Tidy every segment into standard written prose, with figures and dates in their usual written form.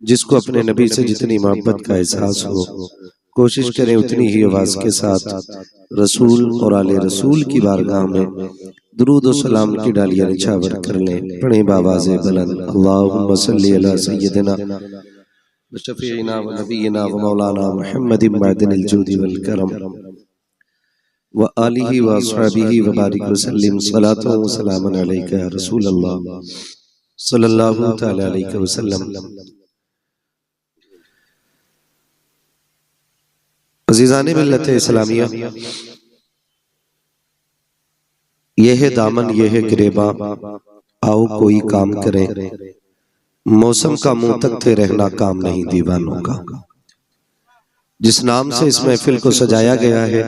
जिसको अपने नबी से जितनी मोहब्बत का एहसास हो कोशिश करें उतनी ही आवाज के साथ रसूल और आले रसूल की बारगाह में दुरूद और सलाम की डालियां निछावर कर लें। पढ़े बावाज़े बुलंद अल्लाहुम्मा सल्ली अला सय्यदिना व शफीइना व नबीना व मौलाना मुहम्मदिन मअदिनिल जूदी वल करम व आलिहि व अस्हाबिहि व बारिक व सल्लिम सलातो व सलामन अलैका या रसूल अल्लाह सल्लल्लाहु तआला अलैहि वसल्लम। अज़ीज़ाने मिल्लत इस्लामिया, यह है दामन यह है गिरेबा, आओ कोई काम करें, मौसम का मुंह तकते रहना काम नहीं दीवानों का। जिस नाम से इस महफिल को सजाया गया है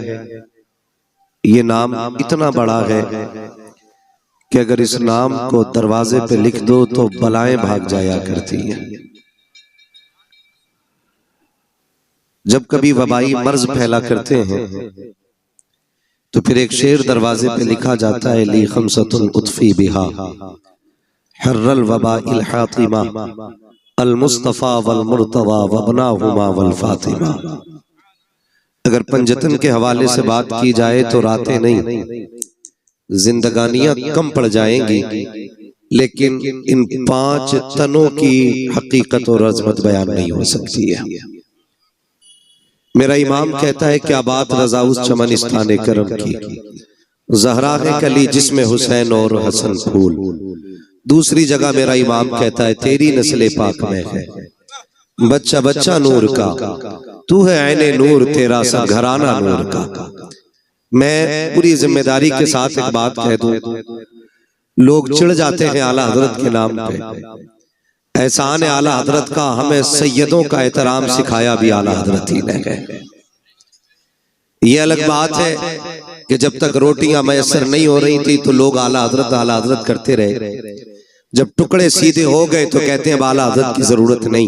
ये नाम इतना बड़ा है कि अगर इस नाम को दरवाजे पे लिख दो तो बलाएं भाग जाया करती हैं। जब कभी वबाई मर्ज फैला करते हैं तो फिर एक शेर दरवाजे पे लिखा जाता है, ली खमसतुन उतफी बिहा हर्रल वबाइल हातिमा अल मुस्तफा वल मुर्तवा वबनाहुमा वल फातिमा। अगर पंजतन के हवाले से बात की जाए तो रातें नहीं जिंदगानियां कम पड़ जाएंगी, लेकिन इन 5 तनों की हकीकत और अजमत बयान नहीं हो सकती है। मेरा इमाम कहता है क्या बात रजा उस चमनिस्तान करम की, ज़हरा है कली जिसमें हुसैन और हसन फूल। दूसरी जगह मेरा इमाम कहता है तेरी नस्ले पाक में है बच्चा बच्चा नूर का, तू है ऐने नूर तेरा सब घराना नूर का। मैं पूरी जिम्मेदारी के साथ एक बात कह दूं, लोग चिढ़ जाते हैं आला हजरत के नाम पे। एहसान आला हजरत का हमें सैयदों का एहतराम सिखाया भी आला हजरत ही ने है। ये अलग बात है कि जब तक रोटियां मैसर नहीं हो रही थी तो लोग आला हजरत करते रहे। जब टुकड़े सीधे हो गए तो कहते हैं आला हजरत की जरूरत नहीं,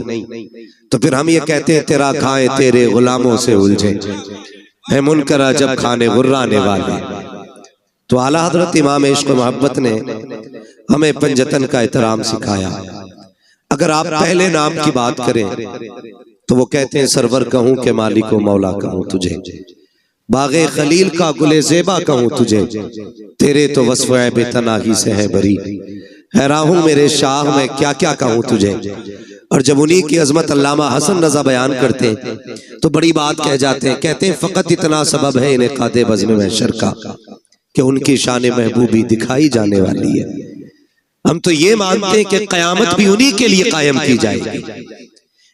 तो फिर हम ये कहते हैं तेरा खाए तेरे गुलामों से उलझे है मुनकरा जब खाने गुर्राने वाले। तो आला हजरत इमाम इश्क मोहब्बत ने हमें पंजतन का एहतराम सिखाया। अगर आप पहले नाम की बात करें तो वो कहते हैं सरवर कहूं के मालिक व मौला कहूं तुझे, बागे खलील का गुले ज़ेबा कहूं तुझे, तेरे तो वस्फ़ ऐब तनाही से है बरी, हैरान हूं मेरे शाह में क्या क्या कहूं तुझे। और जब उन्हीं की अजमत अल्लामा हसन रजा बयान करते हैं तो बड़ी बात कह जाते हैं, कहते हैं फ़कत इतना सबब है इन्हें कादे बज़्म महशर का कि उनकी शान महबूबी दिखाई जाने वाली है। हम तो ये मानते हैं कि कयामत भी उन्हीं के लिए कायम की जाएगी,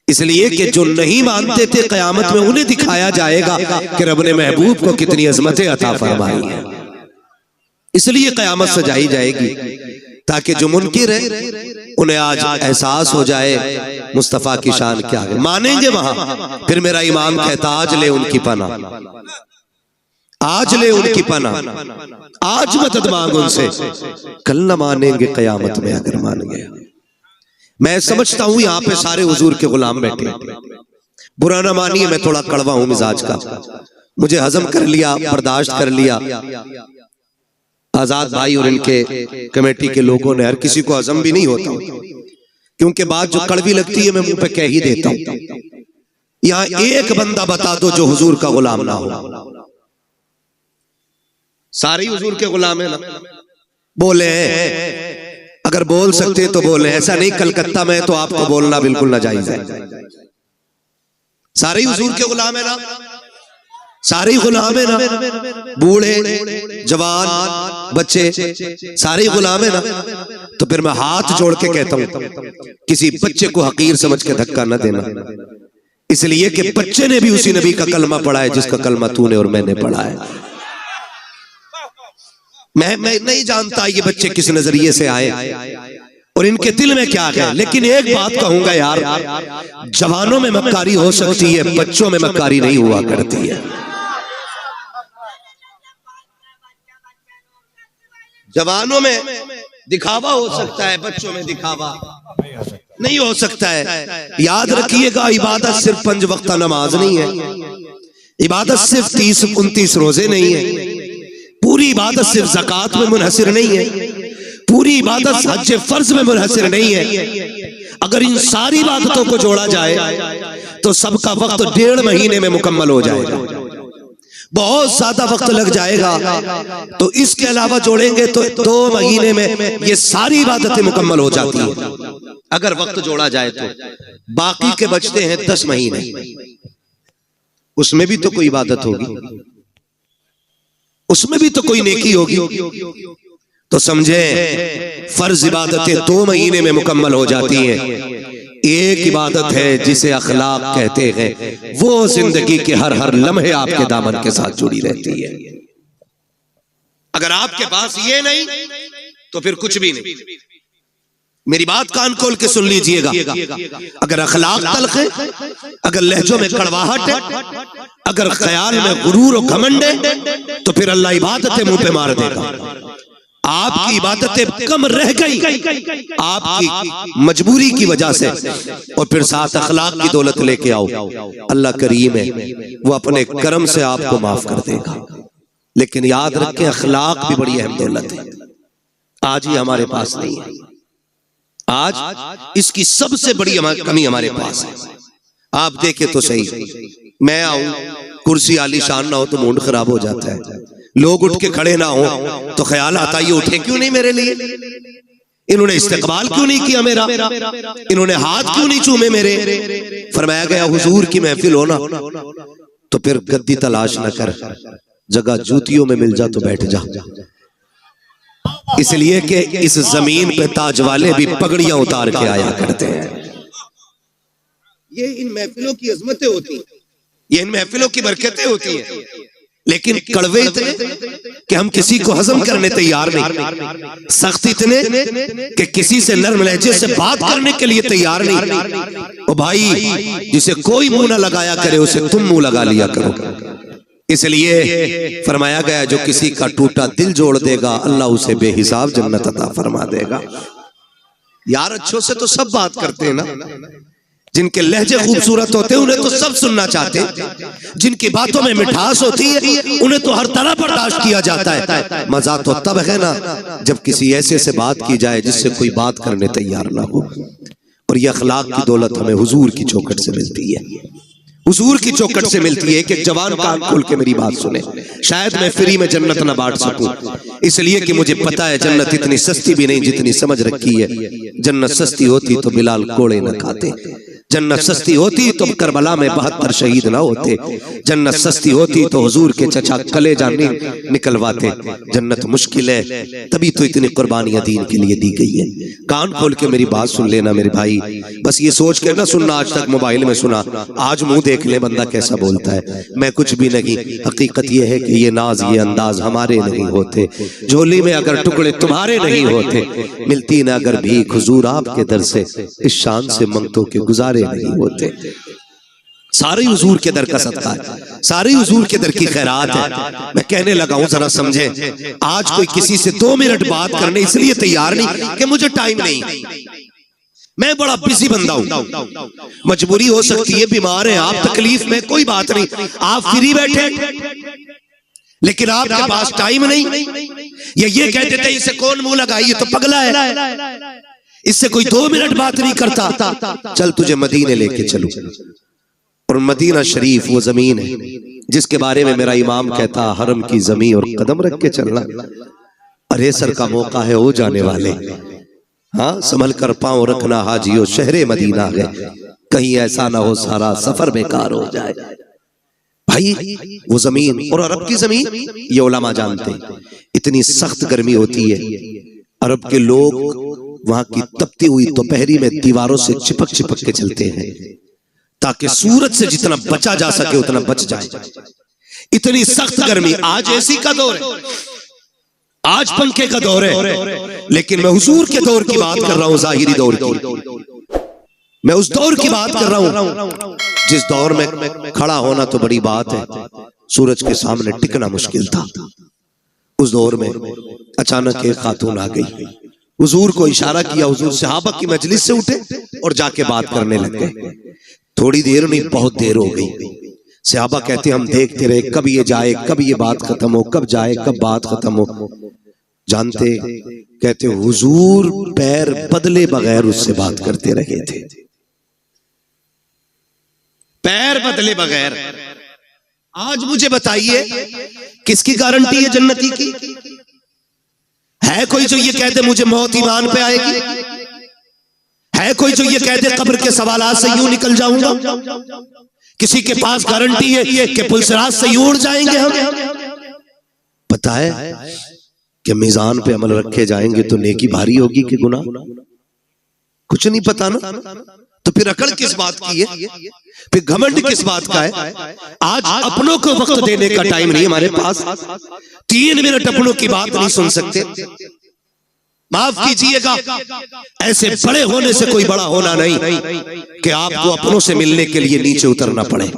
इसलिए कि जो नहीं मानते थे कयामत में उन्हें दिखाया जाएगा कि रब ने महबूब को कितनी अजमतें अता फरमाई हैं। इसलिए कयामत सजाई जाएगी ताकि जो मुनकिर है उन्हें आज एहसास हो जाए मुस्तफा की शान क्या है, मानेंगे वहां। फिर मेरा इमाम कहता आज ले उनकी पना, आज ले उनकी पना, आज मदद मांग उनसे, कल न मानेंगे कयामत में अगर मान गया। मैं समझता हूं यहाँ पे सारे हुजूर के गुलाम बैठे, बुरा ना मानिए मैं थोड़ा कड़वा हूं मिजाज का, मुझे हजम कर लिया बर्दाश्त कर लिया। आजाद भाई और इनके कमेटी के लोगों ने, हर किसी को हजम भी नहीं होता क्योंकि बात जो कड़वी लगती है मैं मुंह पे कह ही देता हूं। यहाँ एक बंदा बता दो जो हुजूर का गुलाम ना हो। सारे हुजूर के गुलाम है ना, बोले हैं, अगर बोल सकते तो बोले, ऐसा नहीं कलकत्ता में तो आपको बोलना बिल्कुल नाजायज है। सारे हुजूर के गुलाम है ना, सारे गुलाम है ना, बूढ़े जवान बच्चे सारे गुलाम है ना। तो फिर मैं हाथ जोड़ के कहता हूं किसी बच्चे को हकीर समझ के धक्का न देना, इसलिए कि बच्चे ने भी उसी नबी का कलमा पढ़ा है जिसका कलमा तूने और मैंने पढ़ा है। मैं नहीं जानता ये बच्चे किस नजरिए से आए और इनके दिल में क्या है, लेकिन एक बात कहूंगा यार, जवानों में मक्कारी हो सकती है, बच्चों में मक्कारी नहीं हुआ करती है। जवानों में दिखावा हो सकता है, बच्चों में दिखावा नहीं हो सकता है। याद रखिएगा इबादत सिर्फ 5 वक्त नमाज नहीं है, इबादत सिर्फ 30-29 रोजे नहीं है, पूरी इबादत सिर्फ ज़कात में मुनहसिर नहीं है, पूरी इबादत हज फर्ज में मुनहसर नहीं है। अगर इन सारी इबादतों को जोड़ा जाए तो सबका वक्त 1.5 महीने में मुकम्मल हो जाएगा। बहुत ज्यादा वक्त लग जाएगा, तो इसके अलावा जोड़ेंगे तो 2 महीने में ये सारी इबादतें मुकम्मल हो जाती हैं अगर वक्त जोड़ा जाए तो। बाकी के बचते हैं 10 महीने, उसमें भी तो कोई इबादत होगी, उसमें भी तो कोई नेकी होगी। तो समझे फर्ज इबादतें 2 महीने में मुकम्मल हो जाती हैं। एक इबादत है जिसे अखलाक कहते हैं, वो जिंदगी के हर लम्हे आपके दामन के साथ जुड़ी रहती है। अगर आपके पास ये नहीं तो फिर कुछ भी नहीं। मेरी बात कान खोल के सुन लीजिएगा। अगर अखलाक तल्ख है, अगर लहजों में कड़वाहट है, अगर ख्याल में गुरूर और घमंड है, तो फिर अल्लाह इबादतें मुंह पे मार देगा। आपकी इबादतें कम रह गई आपकी मजबूरी की वजह से, और फिर साथ अखलाक की दौलत लेके आओ, अल्लाह करीम है, वो अपने करम से आपको माफ कर देगा। लेकिन याद रखें, अखलाक भी बड़ी अहम दौलत है। आज ही हमारे पास नहीं है, आज इसकी सबसे बड़ी कमी हमारे पास है। आप देखें तो सही, मैं आऊं, कुर्सी आलीशान ना हो तो मूड खराब हो जाता है, लोग उठ के खड़े ना हो तो ख्याल आता ये उठे क्यों नहीं मेरे लिए, इन्होंने इस्तकबाल क्यों नहीं किया मेरा, इन्होंने हाथ क्यों नहीं चूमे मेरे। फरमाया गया हुजूर की महफिल हो ना तो फिर गद्दी तलाश न कर, जगह जूतियों में मिल जा तो बैठ जा। इसलिए कि इस जमीन पे ताज वाले भी पगड़ियां उतार के आया करते हैं। ये इन महफिलों की अजमतें होती हैं, ये इन महफिलों की बरकतें होती हैं। लेकिन कड़वे इतने कि हम किसी को हजम करने तैयार नहीं, सख्त इतने कि किसी से नर्म लहजे से बात करने के लिए तैयार नहीं। ओ भाई, जिसे कोई मुंह ना लगाया करे उसे तुम मुंह लगा लिया करो। इसलिए फरमाया गया, जो किसी का टूटा दिल जोड़ देगा अल्लाह उसे बेहिसाब जन्नत अता फरमा देगा। यार अच्छों से तो सब बात करते हैं ना, जिनके लहजे खूबसूरत होते हैं उन्हें तो सब सुनना चाहते हैं, जिनकी बातों में मिठास होती है उन्हें तो हर तरह बर्दाश्त किया जाता है। मजा तो तब है ना जब किसी ऐसे से बात की जाए जिससे कोई बात करने तैयार ना हो। और ये अखलाक की दौलत हमें हुजूर की चौखट से मिलती है, हुजूर की चौखट से मिलती है। एक जवान कान खोल के मेरी बात सुने, शायद मैं फ्री में जन्नत ना बांट सकूं, इसलिए कि मुझे पता है जन्नत इतनी सस्ती भी नहीं जितनी समझ रखी है। जन्नत सस्ती होती तो बिलाल कोड़े न खाते, जन्नत सस्ती होती तो करबला में 72 शहीद ना होते, जन्नत सस्ती होती तो हुजूर के चचा कलेजा निकलवाते। जन्नत मुश्किल है, तभी तो इतनी कुर्बानियां दीन के लिए दी गई है। कान खोल के मेरी बात सुन लेना मेरे भाई, बस ये सोच के ना सुनना आज तक मोबाइल में सुना, आज मुंह देख ले बंदा कैसा बोलता है। मैं कुछ भी नहीं, हकीकत ये है कि ये नाज ये अंदाज हमारे नहीं होते, झोली में अगर टुकड़े तुम्हारे नहीं होते, मिलती ना अगर भीख हुजूर आपके दर से, इस शान से मंगतों के गुजारे नहीं होते। सारे हुजूर के दर का सदका है, सारे हुजूर के दर की खैरात है। मैं कहने लगा हूं जरा समझे, आज कोई किसी से 2 मिनट बात करने इसलिए तैयार नहीं कि मुझे टाइम नहीं, मैं बड़ा बिजी बंदा हूं, मजबूरी हो सकती है, बीमार है आप, तकलीफ में, कोई बात नहीं, आप फ्री बैठे, लेकिन आपके पास टाइम नहीं। ये कहते थे इसे कौन मुंह लगाई, ये तो पगला है, इससे कोई 2 मिनट बात नहीं करता। चल तुझे मदीने लेके चलूं, और मदीना शरीफ वो जमीन है जिसके बारे में मेरा इमाम कहता, हरम की जमीन और कदम रख के चलना। अरे सर का मौका है हो जाने वाले, हाँ संभल कर पांव रखना हाजियो, शहरे मदीना है, कहीं ऐसा ना हो सारा सफर बेकार हो जाए। भाई वो जमीन और अरब की जमीन, ये उलमा जानते हैं, इतनी सख्त गर्मी होती है, अरब के लोग वहां की तपती हुई दोपहरी में दीवारों से चिपक चिपक के चलते हैं ताकि सूरज से जितना बचा जा सके उतना बच जाए। इतनी सख्त गर्मी, आज एसी का दौर है, आज पंखे का दौर है, लेकिन मैं हुजूर के दौर की बात कर रहा हूं, जाहिरी दौर की। मैं उस दौर की बात कर रहा हूं जिस दौर में खड़ा होना तो बड़ी बात है, सूरज के सामने टिकना मुश्किल था। उस दौर में अचानक एक खातून आ गई, हुजूर को इशारा किया, हुजूर सहाबा की मजलिस से उठे और जाके बात करने लग गए। थोड़ी देर नहीं, बहुत देर हो गई। सहाबा कहते हम देखते रहे, कब ये जाए, कब ये बात खत्म हो, कब जाए, कब बात खत्म हो। जानते, कहते हुजूर पैर बदले बगैर उससे बात करते रहे थे, पैर बदले बगैर। आज मुझे बताइए किसकी गारंटी है जन्नती की? है कोई जो ये कह दे मुझे मौत ईमान पे आएगी? है कोई जो ये कह दे कब्र के सवालात से यूं निकल जाऊंगा? किसी के पास गारंटी है कि पुलसराज से यूं उड़ जाएंगे हम? पता है कि मीजान पे अमल रखे जाएंगे तो नेकी भारी होगी कि गुनाह? कुछ नहीं पता ना, तो फिर अकड़ किस बात की है, फिर घमंड किस बात का है? आज अपनों को वक्त देने का टाइम नहीं हमारे पास। 3 मिनट अपनों की बात नहीं सुन सकते। माफ कीजिएगा, ऐसे बड़े होने से कोई बड़ा होना नहीं कि आपको अपनों से मिलने के लिए नीचे उतरना पड़े।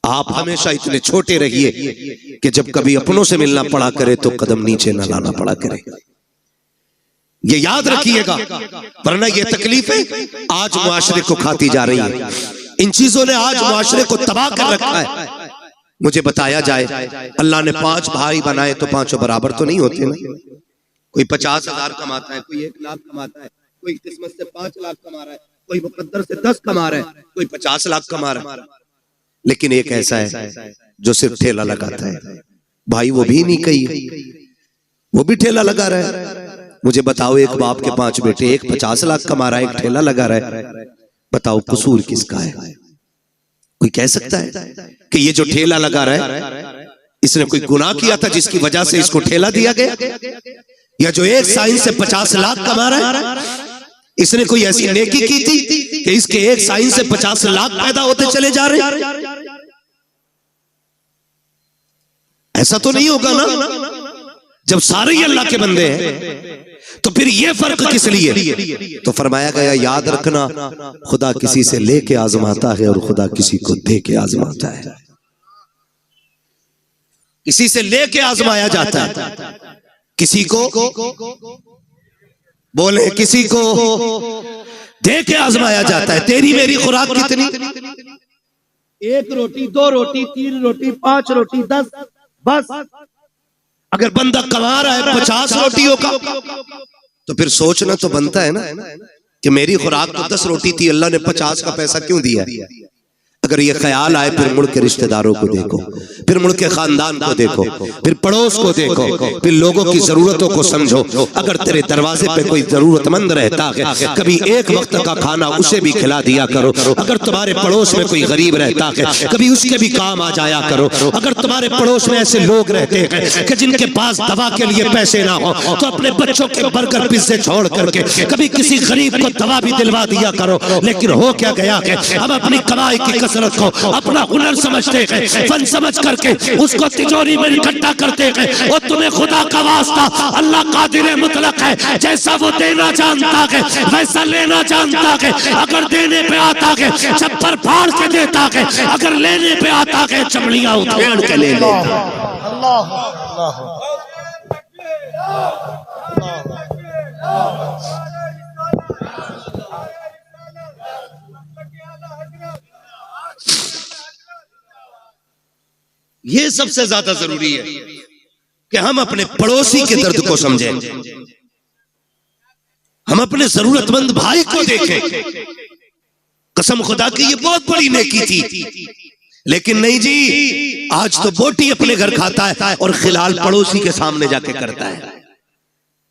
आप हमेशा इतने छोटे रहिए कि जब कभी अपनों से मिलना पड़ा करे तो कदम नीचे न लाना पड़ा करे। ये याद रखिएगा, वरना ये तकलीफें आज मुआशरे को खाती जा रही है। इन चीजों ने आज मुआशरे को तबाह कर रखा है। मुझे बताया जाए अल्लाह ने 5 भाई बनाए तो 5 बराबर तो नहीं होते ना। कोई 50,000 कमाता है, कोई 1 लाख कमाता है, कोई किस्मत से 5 लाख कमा रहा है, कोई मुकद्दर से 10 कमा रहा है, कोई 50 लाख कमा रहा है। लेकिन एक ऐसा है जो सिर्फ ठेला लगाता है। भाई वो भी नहीं कही, वो भी ठेला लगा रहा है। मुझे बताओ, एक बाप के 5 बेटे, एक 50 लाख कमा रहा है, एक ठेला लगा रहा है। बताओ कसूर किसका है? कोई कह सकता है कि ये जो ठेला लगा रहा है इसने कोई गुनाह किया था जिसकी वजह से इसको ठेला दिया गया? या जो एक साइन से 50 लाख कमा रहा है इसने कोई ऐसी नेकी की थी कि इसके एक साइन से 50 लाख पैदा होते चले जा रहे हैं? ऐसा तो नहीं होगा ना। जब सारे ही अल्लाह के बंदे हैं तो फिर ये फर्क किस लिए? तो फरमाया गया याद रखना, खुदा किसी से लेके आजमाता है और खुदा किसी को दे के आजमाता है। किसी से लेके आजमाया जाता है, किसी को बोले, किसी को दे के आजमाया जाता है। तेरी मेरी खुराक कितनी? 1 रोटी, 2 रोटी, 3 रोटी, 5 रोटी, 10, बस। अगर बंदा कमा रहा है 50 रोटियों का तो फिर सोचना तो बनता है ना कि मेरी खुराक तो 10 रोटी थी, अल्लाह ने 50 का पैसा क्यों दिया? अगर ये ख्याल आए फिर मुड़ के रिश्तेदारों को देखो, फिर मुड़ के खानदान को देखो, फिर पड़ोस को देखो, फिर लोगों की जरूरतों को समझो। अगर तेरे दरवाजे पे कोई जरूरतमंद रहता है, कभी एक वक्त का खाना उसे भी खिला दिया करो। अगर तुम्हारे पड़ोस में कोई गरीब रहता है, कभी उसके भी काम आ जाया करो। अगर तुम्हारे पड़ोस में ऐसे लोग रहते हैं कि जिनके पास दवा के लिए पैसे ना हो, तो अपने बच्चों के बर्गर पिज्जे छोड़ करके कभी किसी गरीब को दवा भी दिलवा दिया करो। लेकिन हो क्या गया कि हम अपनी कमाई की कसरत को अपना हुनर समझते हैं, फन समझ करके उसको तिजोरी में इकट्ठा करते हैं। और तुम्हें खुदा का वास्ता, अल्लाह कादिर मुतलक है, जैसा वो देना जानता है वैसा लेना जानता है। अगर देने पे आता है चप्पर फाड़ के देता है, अगर लेने पे आता है चमड़ियां उधेड़ के ले लेता। ये सबसे ज्यादा जरूरी है कि हम अपने पड़ोसी के दर्द को समझें, हम अपने जरूरतमंद भाई को देखें। कसम खुदा की ये बहुत बड़ी नेकी थी, लेकिन नहीं जी, आज तो बोटी अपने घर खाता है और खिलाल पड़ोसी के सामने जाके करता है।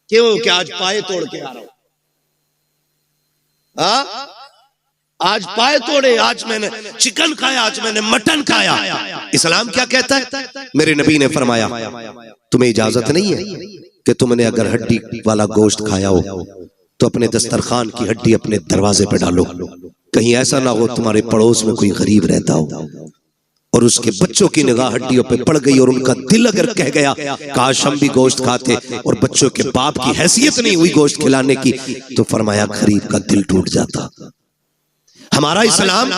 क्यों? कि आज पाए तोड़ के आ रहा हूं, आज पाए तोड़े, आज मैंने चिकन खाया, आज मैंने मटन खाया। इस्लाम क्या कहता है? मेरे नबी ने फरमाया तुम्हें इजाजत नहीं है कि तुमने अगर हड्डी वाला गोश्त खाया हो तो अपने दस्तरखान की हड्डी अपने दरवाजे पे डालो। कहीं ऐसा ना हो तुम्हारे पड़ोस में कोई गरीब रहता हो और उसके बच्चों की निगाह हड्डियों पे पड़ गई और उनका दिल अगर कह गया काश हम भी गोश्त खाते, और बच्चों के बाप की हैसियत नहीं हुई गोश्त खिलाने की, तो फरमाया गरीब का दिल टूट जाता। हमारा इस्लाम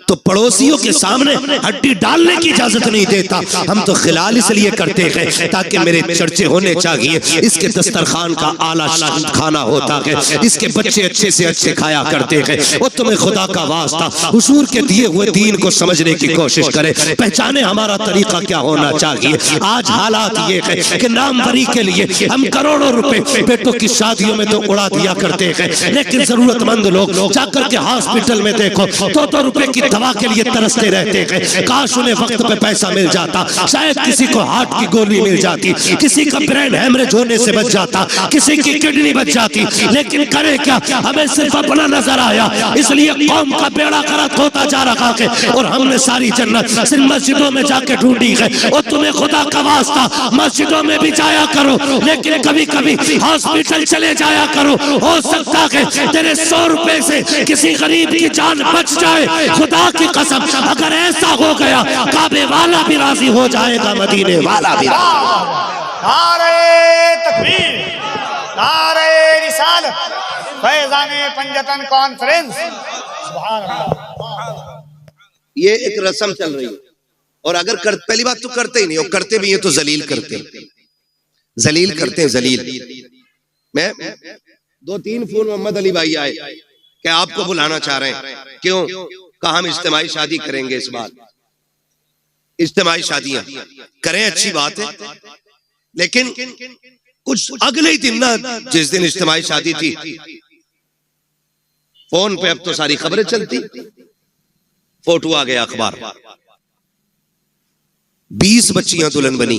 तो पड़ोसियों के सामने हड्डी डालने की इजाजत नहीं देता। हम तो खिलाल इसलिए करते हैं ताकि मेरे चर्चे होने चाहिए, इसके दस्तरखान का आला खाना होता है, इसके बच्चे अच्छे से अच्छे खाया करते हैं। और तुम्हें खुदा का वास्ता हुजूर के दिए हुए दीन को समझने की कोशिश करें, पहचाने हमारा तरीका क्या होना चाहिए। आज हालात ये है कि नामवरी के लिए हम करोड़ों रुपए बेटों की शादियों में तो उड़ा दिया करते हैं, लेकिन जरूरतमंद लोग जाकर के हॉस्पिटल में देखो 2-2 रुपए की दवा के लिए तरसते रहते हैं। काश उन्हें वक्त पे पैसा मिल जाता, शायद किसी को हार्ट की गोली मिल जाती, किसी का ब्रेन हेमरेज होने से बच जाता, किसी की किडनी बच जाती, लेकिन करे क्या, हमें सिर्फ अपना नजर आया, इसलिए कौम का बेड़ा गर्क होता जा रहा है। और हमने सारी जन्नत सिर्फ मस्जिदों में जाके ढूंढी है। और तुम्हें खुदा का वास्ता मस्जिदों में भी जाया करो, लेकिन कभी कभी हॉस्पिटल चले जाया करो। हो सकता है तेरे 100 रुपए से किसी गरीब की जान बच जाए। खुदा की कसम, अगर ऐसा हो गया काबे वाला भी राजी हो जाएगा, मदीने वाला भी। नारे तकबीर, नारे रिसालत, फैज़ाने पंजतन कॉन्फ्रेंस। सुभान अल्लाह। ये एक रस्म चल रही है, और अगर पहली बात तो करते ही नहीं, और करते भी हैं तो जलील करते हैं, जलील करते हैं, जलील। मैं 2-3 फोन मोहम्मद अली भाई आए कि आपको बुलाना चाह रहे हैं। क्यों? कहा हम इज्तिमाई शादी करेंगे इस बार। इज्तिमाई शादियां करें, अच्छी बात है, लेकिन कुछ अगले ही दिन ना, जिस दिन इज्तिमाई शादी थी, फोन पे अब तो सारी खबरें चलती, फोटो आ गया अखबार, 20 बच्चियां दुल्हन बनी,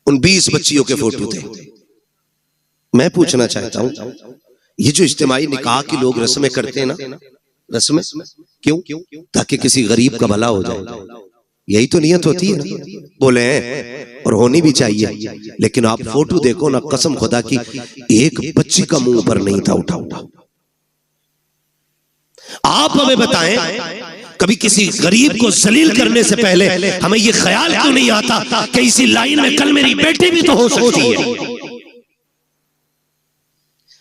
उन 20 बच्चियों के फोटो थे। मैं पूछना चाहता हूं, ये जो इज्तिमाई निकाह की लोग रस्में करते हैं ना, रस्में क्यों? ताकि किसी गरीब का भला हो जाए, यही तो नियत होती है ना। बोले हैं, और होनी भी चाहिए, लेकिन आप फोटो देखो ना, कसम खुदा की एक बच्ची का मुंह पर नहीं था उठा। आप हमें बताएं, कभी किसी गरीब को जलील करने से पहले हमें ये ख्याल क्यों नहीं आता कि इसी लाइन में कल मेरी बेटी भी तो हो सकती है।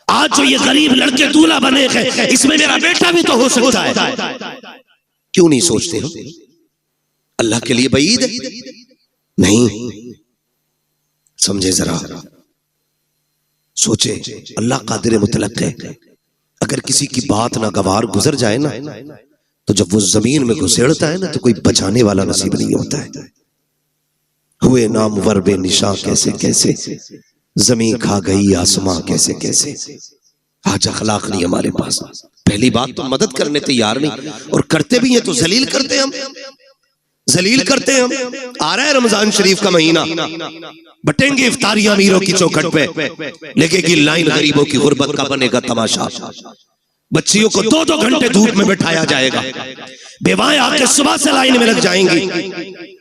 आज जो ये गरीब लड़के दूल्हा बने हैं, इसमें मेरा बेटा भी तो हो सकता है। क्यों नहीं सोचते हम? अल्लाह के लिए बईद नहीं। समझे जरा, सोचे, अल्लाह कादिर मुतलक है। अगर किसी की बात ना गवार गुजर जाए ना, तो जब वो जमीन में घुसेड़ता है ना, तो कोई बचाने वाला नसीब नहीं होता है। हुए नाम वर्बे निशा कैसे कैसे, जमीन खा गई आसमां कैसे कैसे। आज अखलाक नहीं हमारे पास। पहली बात तो मदद करने तैयार नहीं, और करते भी हैं तो जलील करते हैं हम, जलील करते हैं हम। आ रहा है रमजान शरीफ का महीना, बटेंगे इफ्तारियां अमीरों की चौखट पे, लगेगी लाइन गरीबों की गुर्बत का बनेगा तमाशा। बच्चियों को 2-2 घंटे धूप में बैठाया जाएगा, बेवाएं आके सुबह से लाइन में लग जाएंगी।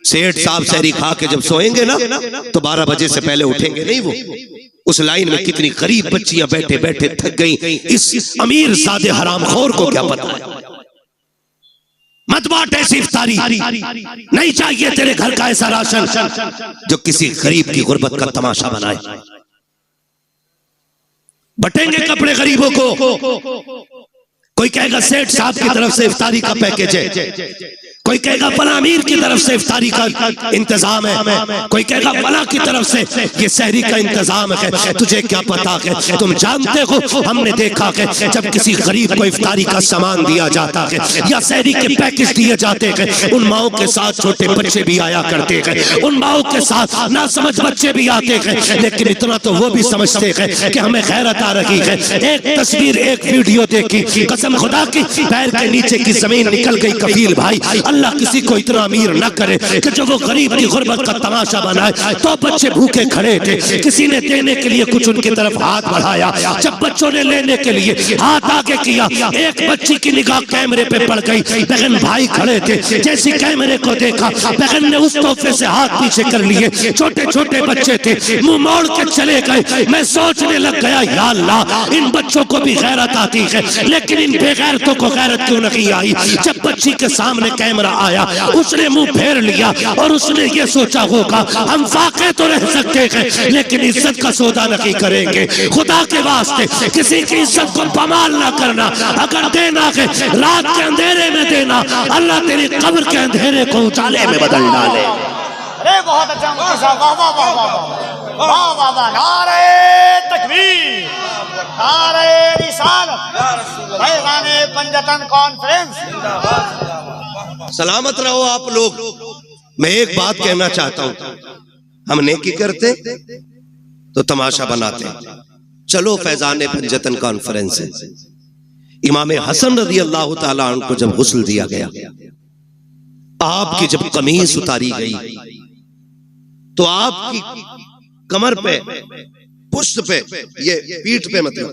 सेठ साहब सहरी खा के जब सोएंगे ना, तो 12 बजे से पहले उठेंगे नहीं वो। उस लाइन में कितनी गरीब बच्चियां बैठे बैठे थक गई, इस अमीर सादे हरामखोर को क्या पता है। मत बांट ऐसी इफ्तारी, नहीं चाहिए तेरे घर का ऐसा राशन जो किसी गरीब की गुर्बत का तमाशा बनाए। बटेंगे कपड़े गरीबों को, कोई कहेगा सेठ साहब की तरफ से इफ्तारी का पैकेज है, कोई कहेगा फला अमीर की तरफ से इफ्तारी का इंतजाम है, कोई कहेगा फला की तरफ से ये सहरी का इंतजाम है। तुझे क्या पता है? तुम जानते हो, हमने देखा है जब किसी गरीब को इफ्तारी का सामान दिया जाता है या सहरी के पैकेज दिए जाते हैं, उन माओं के साथ छोटे बच्चे भी आया करते हैं, उन माओं के साथ ना समझ बच्चे भी आते हैं, लेकिन इतना तो वो भी समझते हैं कि हमें गैरत आ रही है। एक तस्वीर, एक वीडियो देखी, कसम खुदा की पैर के नीचे की जमीन निकल गई। कफील भाई, अल्लाह किसी को इतना अमीर न करे कि जब वो गरीब की गुर्बत का तमाशा बनाए। तो बच्चे भूखे खड़े थे, किसी ने देने के लिए कुछ उनकी तरफ हाथ बढ़ाया, जब बच्चों ने लेने के लिए हाथ आगे किया, एक बच्ची की निगाह कैमरे पे पड़ गई। बहन भाई खड़े थे, जैसे कैमरे को देखा, बहन ने उस तोहफे से हाथ पीछे कर लिए। छोटे छोटे बच्चे थे, मुंह मोड़ के चले गए। मैं सोचने लग गया, या अल्लाह, इन बच्चों को भी गैरत आती है, लेकिन इन बेगैरतों को गैरत क्यों नहीं आई? जब बच्ची के सामने कैमरा तरह आया, उसने मुंह फेर लिया और उसने ये सोचा होगा हम फाके तो रह सकते हैं लेकिन इज्जत का सौदा नहीं करेंगे। खुदा के वास्ते किसी की इज्जत को पमाल ना करना, अगर देना है रात के अंधेरे में देना, अल्लाह तेरी कब्र के अंधेरे को उजाले में बदल डाले। अरे बहुत अच्छा मुफ्ती साहब, वाह वाह वाह वाह वाह वाह वाह, नारे तकबीर, नारे रिसालत, फैज़ाने पंजतन कॉन्फ्रेंस। सलामत रहो आप लोग। मैं एक बात कहना चाहता हूं, हम नेकी करते तो तमाशा बनाते। चलो फैज़ाने पंजतन कॉन्फ्रेंस है। इमाम हसन रज़ी अल्लाह ताला अन्हु को जब गुस्ल दिया गया, आपकी जब कमीज उतारी गई तो आपकी कमर पे, पुष्ट पे, ये पीठ पे, मतलब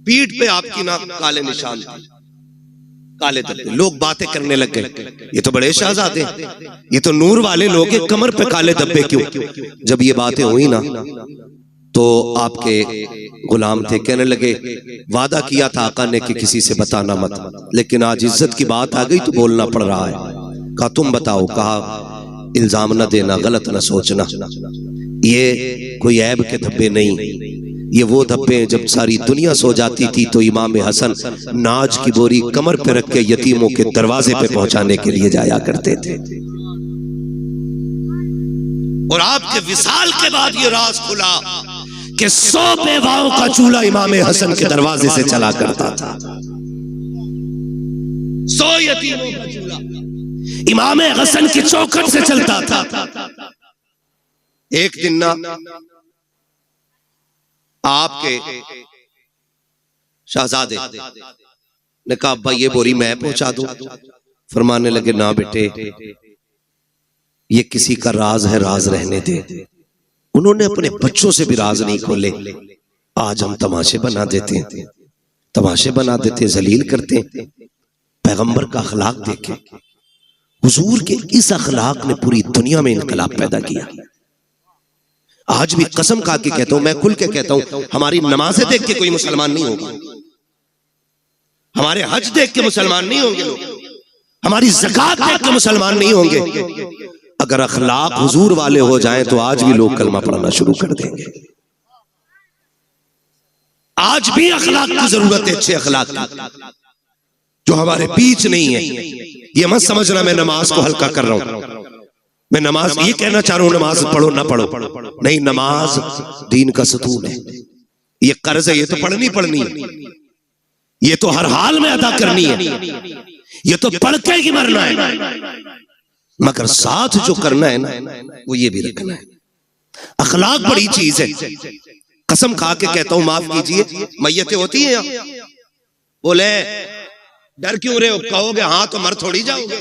पीठ पे आपकी ना काले निशान थे, काले धब्बे। लोग बातें करने लग गए, ये तो बड़े शहजादे, ये तो नूर वाले लोग हैं, कमर पे काले धब्बे क्यों? जब ये बातें हुई ना तो आपके गुलाम थे, कहने लगे वादा किया था आका ने कि किसी से बताना मत, लेकिन आज इज्जत की बात आ गई तो बोलना पड़ रहा है। कहा तुम बताओ, कहा इल्जाम न देना, गलत न सोचना, ये कोई ऐब के धब्बे नहीं, ये वो धब्बे जब सारी दुनिया सो जाती थी तो इमाम हसन नाज की बोरी कमर पे रख के यतीमों के दरवाजे पे पहुंचाने के लिए जाया करते थे। और आपके विसाल के बाद ये राज खुला कि 100 बेवाओं का चूल्हा इमाम हसन के दरवाजे से चला करता था। 100 यतीमों का चूल्हा इमाम हसन की चौखट से चलता था। एक दिन ना आपके शहजादे ने कहा अब्बा ये बोरी मैं पहुंचा दूं। फरमाने लगे ना बेटे, ये किसी का राज है, राज रहने दे। उन्होंने अपने बच्चों से भी राज नहीं खोले। आज हम तमाशे बना देते हैं, तमाशे बना देते, जलील करते। पैगंबर का अखलाक देखे, हुजूर के इस अखलाक ने पूरी दुनिया में इनकलाब पैदा किया। आज भी कसम खा के कहता हूं, मैं खुल के कहता हूं, हमारी नमाजें देख के कोई मुसलमान नहीं होगा, हमारे हज देख के मुसलमान नहीं होंगे लोग, हमारी ज़कात देख के मुसलमान नहीं होंगे। अगर अखलाक हुजूर वाले हो जाएं तो आज भी लोग कलमा पढ़ना शुरू कर देंगे। आज भी अखलाक की जरूरत है, अच्छे अखलाक की, जो हमारे बीच नहीं है। ये मत समझना मैं नमाज को हल्का कर रहा हूं, मैं नमाज ये कहना चाह रहा हूं नमाज पढ़ो ना पढ़ो, नहीं, नमाज दीन का सतून है। ये कर्ज है, ये तो पढ़नी पढ़नी है, ये तो हर हाल में अदा करनी है, ये तो पढ़ के ही मरना है। मगर साथ जो करना है ना वो ये भी रखना है। अखलाक बड़ी चीज है। कसम खा के कहता हूं, माफ कीजिए, मैयतें होती हैं यहाँ, बोले डर क्यों रहे हो? कहोगे हाँ तो मर थोड़ी जाओगे।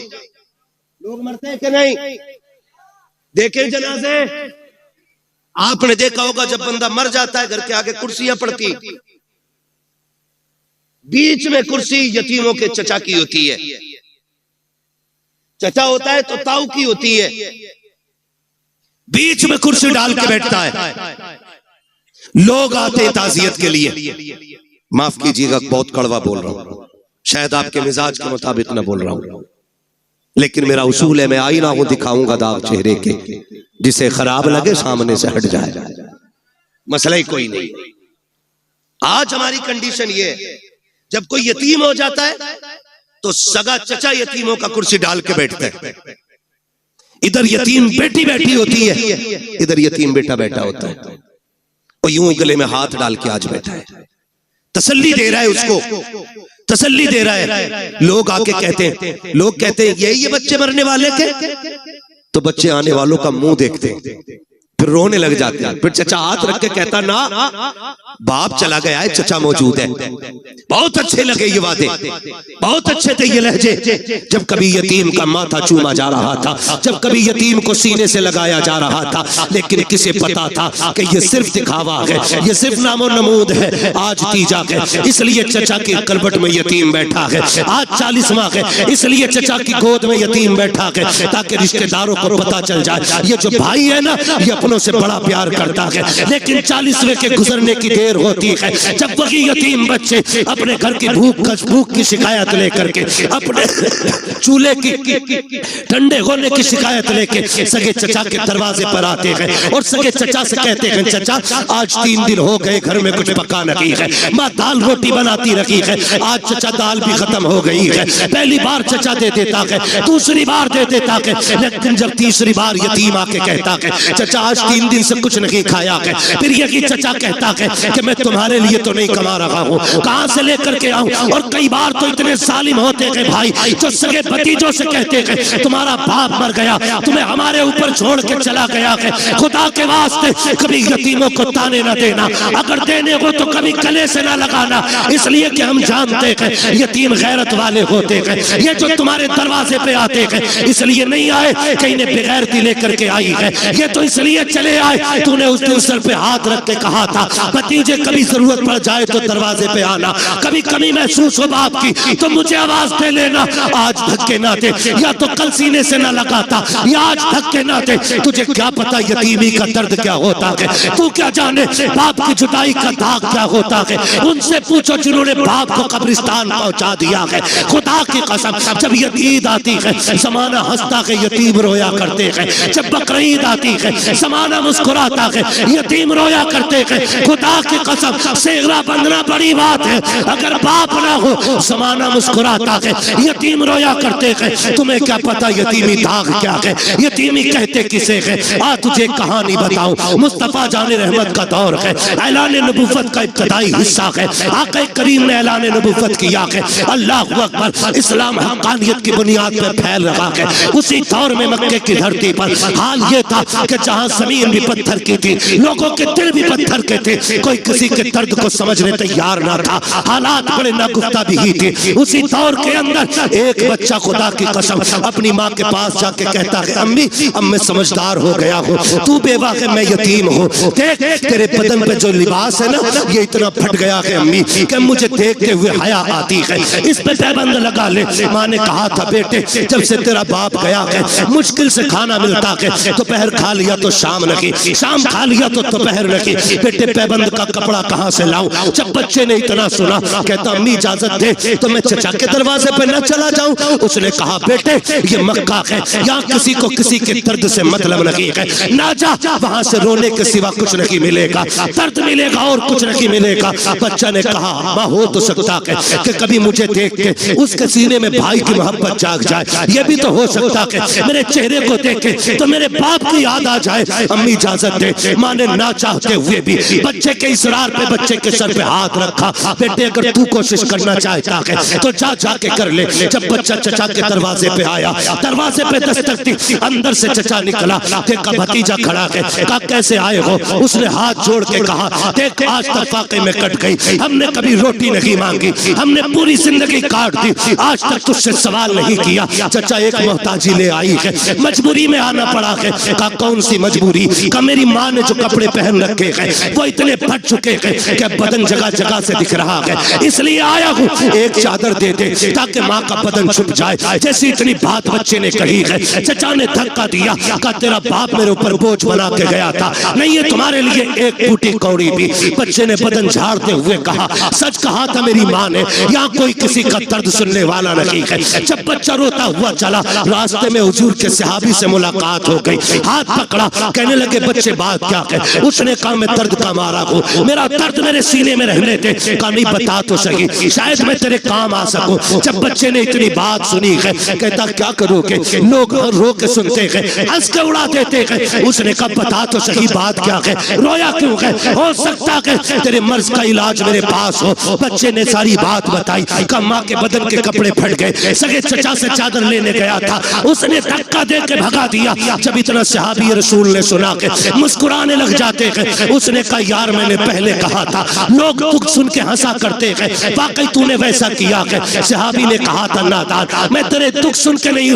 लोग मरते हैं कि नहीं? देखे जनाजे, आपने देखा होगा जब बंदा मर जाता है घर के आगे कुर्सियां पड़ती, बीच में कुर्सी यतीमों के चचा की होती है। चचा होता है तो ताऊ की होती है, बीच में कुर्सी डाल के बैठता है। लोग आते हैं ताजियत के लिए। माफ कीजिएगा बहुत कड़वा बोल रहा हूं, शायद आपके मिजाज के मुताबिक ना बोल रहा हूं, लेकिन मेरा उसूल है, मैं आईना हूं, दिखाऊंगा दाग चेहरे के, जिसे खराब लगे सामने से हट जाए, मसला ही कोई नहीं। आज हमारी कंडीशन ये है, जब कोई यतीम हो जाता है तो सगा चचा यतीमों का कुर्सी डाल के बैठता है। इधर यतीम बेटी बैठी होती है, इधर यतीम बेटा बैठा होता है, और यूं गले में हाथ डाल के आज बैठा है, तसल्ली दे रहा है उसको, तसल्ली दे रहा है। लोग आके कहते हैं, लोग कहते हैं ये बच्चे मरने वाले के, तो बच्चे आने वालों का मुंह देखते हैं, फिर रोने लग जाते हैं। फिर चचा हाथ रख के कहता ना बाप चला गया है, चचा मौजूद है। बहुत अच्छे लगे ये वादे, बहुत अच्छे थे ये लहजे। जब कभी यतीम का माथा चूमा जा रहा था, जब कभी यतीम को सीने से लगाया जा रहा था, लेकिन किसे पता था कि ये सिर्फ दिखावा है, ये सिर्फ नामो नमूद है। आज तीजा है इसलिए चचा की करवट में यतीम बैठा है, आज 40वां है इसलिए चचा की गोद में यतीम बैठा है, ताकि रिश्तेदारों को पता चल जाए ये जो भाई है ना ये अपनों से बड़ा प्यार करता है। लेकिन 40वें के गुजरने की देर देर होती है, जब वही यतीम बच्चे अपने घर की भूख की शिकायत लेकर के, अपने चूल्हे की ठंडे होने की शिकायत लेके सगे चचा के दरवाजे पर आते हैं और सगे चचा से कहते हैं, चचा आज 3 दिन हो गए घर में कुछ पका नहीं है, माँ दाल रोटी बनाती रही है, आज चचा दाल भी खत्म हो गई है। पहली बार चचा दे देता है, दूसरी बार दे देता है, लेकिन जब तीसरी बार यतीम आके कहता है, चचा आज 3 दिन से कुछ नहीं खाया है, फिर यही चचा कहता है कि मैं तुम्हारे लिए तो नहीं कमा रहा हूँ, कहाँ से लेकर के आऊँ। और कई बार तो इतने जालिम होते हैं भाई, जो सगे भतीजों से कहते हैं तुम्हारा बाप मर गया, तुम्हें हमारे ऊपर छोड़ के चला गया है, खुदा के वास्ते कभी यतीमों को ताने न देना, अगर देने हो तो कभी गले से ना लगाना, इसलिए कि हम जानते हैं यतीम गैरत वाले होते हैं। ये जो तुम्हारे दरवाजे पे आते हैं इसलिए नहीं आए कि इन्हें बेगैरती लेकर के आई है, ये तो इसलिए चले आए तूने उस दिन सर पे हाथ रख के कहा था भतीजे कभी जरूरत पड़ जाए तो दरवाजे पे आना, कभी कमी महसूस हो बाप की तो मुझे आवाज दे लेना। आज धक्के ना दे, या तो कल सीने से ना लगाता, या आज धक्के ना दे, तुझे क्या पता यतीमी का दर्द क्या होता है, तू क्या जाने बाप की जुदाई का दाग क्या होता है। उनसे पूछो जिन्होंने बाप को कब्रिस्तान पहुंचा दिया है, खुदा की कसम जब ईद आती है जमाना हंसता है, यतीम रोया करते हैं, जब बकरीद आती है जमाना मुस्कुराता है, यतीम रोया करते हैं। खुदा की कसम सेगरा बंधना बड़ी बात है, अगर बाप ना हो जमाना मुस्कुराता है, यतीम रोया करते हैं। तुम्हें क्या पता यतीमी दाग क्या है, यतीमी कहते किसे है। आ तुझे कहानी बताऊं, मुस्तफा जाने रहमत का दौर है, ऐलान नबुव्वत का इब्तदाई हिस्सा है, आका करीम ने ऐलान नबुव्वत किया है, अल्लाह अकबर, इस्लाम हक़ानियत की बुनियाद पर फैल रहा है। उसी दौर में मक्के की धरती पर हाल ये था कि जहां जमीन भी पत्थर की थी, लोगों के दिल भी पत्थर के थे, कोई किसी के दर्द को समझने तैयार ना था, हालात बड़े नागुफ्ता भी ही थे। उसी दौर के अंदर एक बच्चा खुदा की कसम अपनी माँ के पास जाके कहता है, अम्मी अब मैं समझदार हो गया हूँ, तू बेवा है मैं यतीम हूँ, देख तेरे बदन पे जो लिबास है ना ये इतना फट गया है अम्मी कि मुझे देखते हुए हया आती है, इस पे पैबंद लगा ले। माँ ने कहा था बेटे जब से तेरा बाप गया है मुश्किल से खाना मिलता है, दोपहर खा लिया तो शाम नहीं, शाम खा लिया तो दोपहर नहीं, बेटे पैबंद का कपड़ा कहाँ से लाऊं। जब बच्चे ने इतना सुना कहता अम्मी इजाजत दे तो मैं चचा के दरवाजे पे न चला जाऊं। उसने कहा बेटे ये मक्का है, यहाँ किसी को किसी के दर्द से मतलब नहीं है, ना जा, वहां से रोने के सिवा कुछ नहीं मिलेगा, दर्द मिलेगा और कुछ नहीं मिलेगा। बच्चा ने कहा माँ हो तो सकता है कि कभी मुझे देख के उसके सीने में भाई की मोहब्बत जाग जाए, ये भी तो हो सकता है मेरे चेहरे को देखे तो मेरे बाप की याद आ जाए। अम्मी इजाजत दे। माँ ने ना चाहते हुए भी बच्चे के इसरार पे बच्चे के सर पे हाथ रखा, बेटे अगर तू कोशिश करना चाहता है तो जा जाके कर ले। जब बच्चा चचा के दरवाजे पे आया, दरवाजे पे दस्तक दी, अंदर से चचा निकला, देखा भतीजा खड़ा है, कहा कैसे आए हो। उसने हाथ जोड़ के कहा देख आज तक वाकई में कट गई, हमने कभी रोटी नहीं मांगी, हमने पूरी जिंदगी काट दी, आज तक तुझसे सवाल नहीं किया। चचा एक मोहताजी ले आई है, मजबूरी में आना पड़ा है। कहा कौन सी मजबूरी। कहा मेरी माँ ने जो कपड़े पहन रखे हैं वो इतने फट चुके हैं कि बदन जगह जगह से दिख रहा है, इसलिए आया हूँ एक चादर दे दे ताकि माँ का बदन छुप जाए। जैसी इतनी बात बच्चे ने कही है, चचा ने धक्का दिया, कहा तेरा बाप मेरे ऊपर बोझ बना के गया था, नहीं है तुम्हारे लिए एक बूटी कौड़ी भी। बच्चे ने बदन झाड़ते हुए कहा सच कहा था मेरी माँ ने, यहाँ कोई किसी का दर्द सुनने वाला नहीं है। जब बच्चा रोता हुआ चला, रास्ते में हुजूर के सहाबी से मुलाकात हो गई, हाथ पकड़ा, कहने लगे बच्चे बात क्या है। उसने कहा मैं दर्द का मारा हूँ, मेरा दर्द मेरे सीने में रहने थे। कहा नहीं बता तो सही, शायद मैं तेरे काम आ सकूं। जब बच्चे ने इतनी बात सुनी है, कहता क्या करोगे, लोग रो के सुनते हैं, हंस के उड़ा देते हैं। उसने कहा बता तो सही बात क्या है, रोया क्यों है, हो सकता है तेरे मर्ज का इलाज मेरे पास हो। बच्चे ने सारी बात बताई। कहा माँ के बदन के कपड़े फट गए, सगे चचा से चादर लेने गया था, उसने धक्का दे के भगा दिया। जब इतना सहाबी रसूल ने सुना के मुस्कुराने लग जाते हैं। उसने कहा यार मैंने पहले कहा था, लोग दुख सुन के हंसा करते हैं, वाकई तूने वैसा किया है। सहाबी ने कहा था नादान, मैं तेरे दुख सुन के नहीं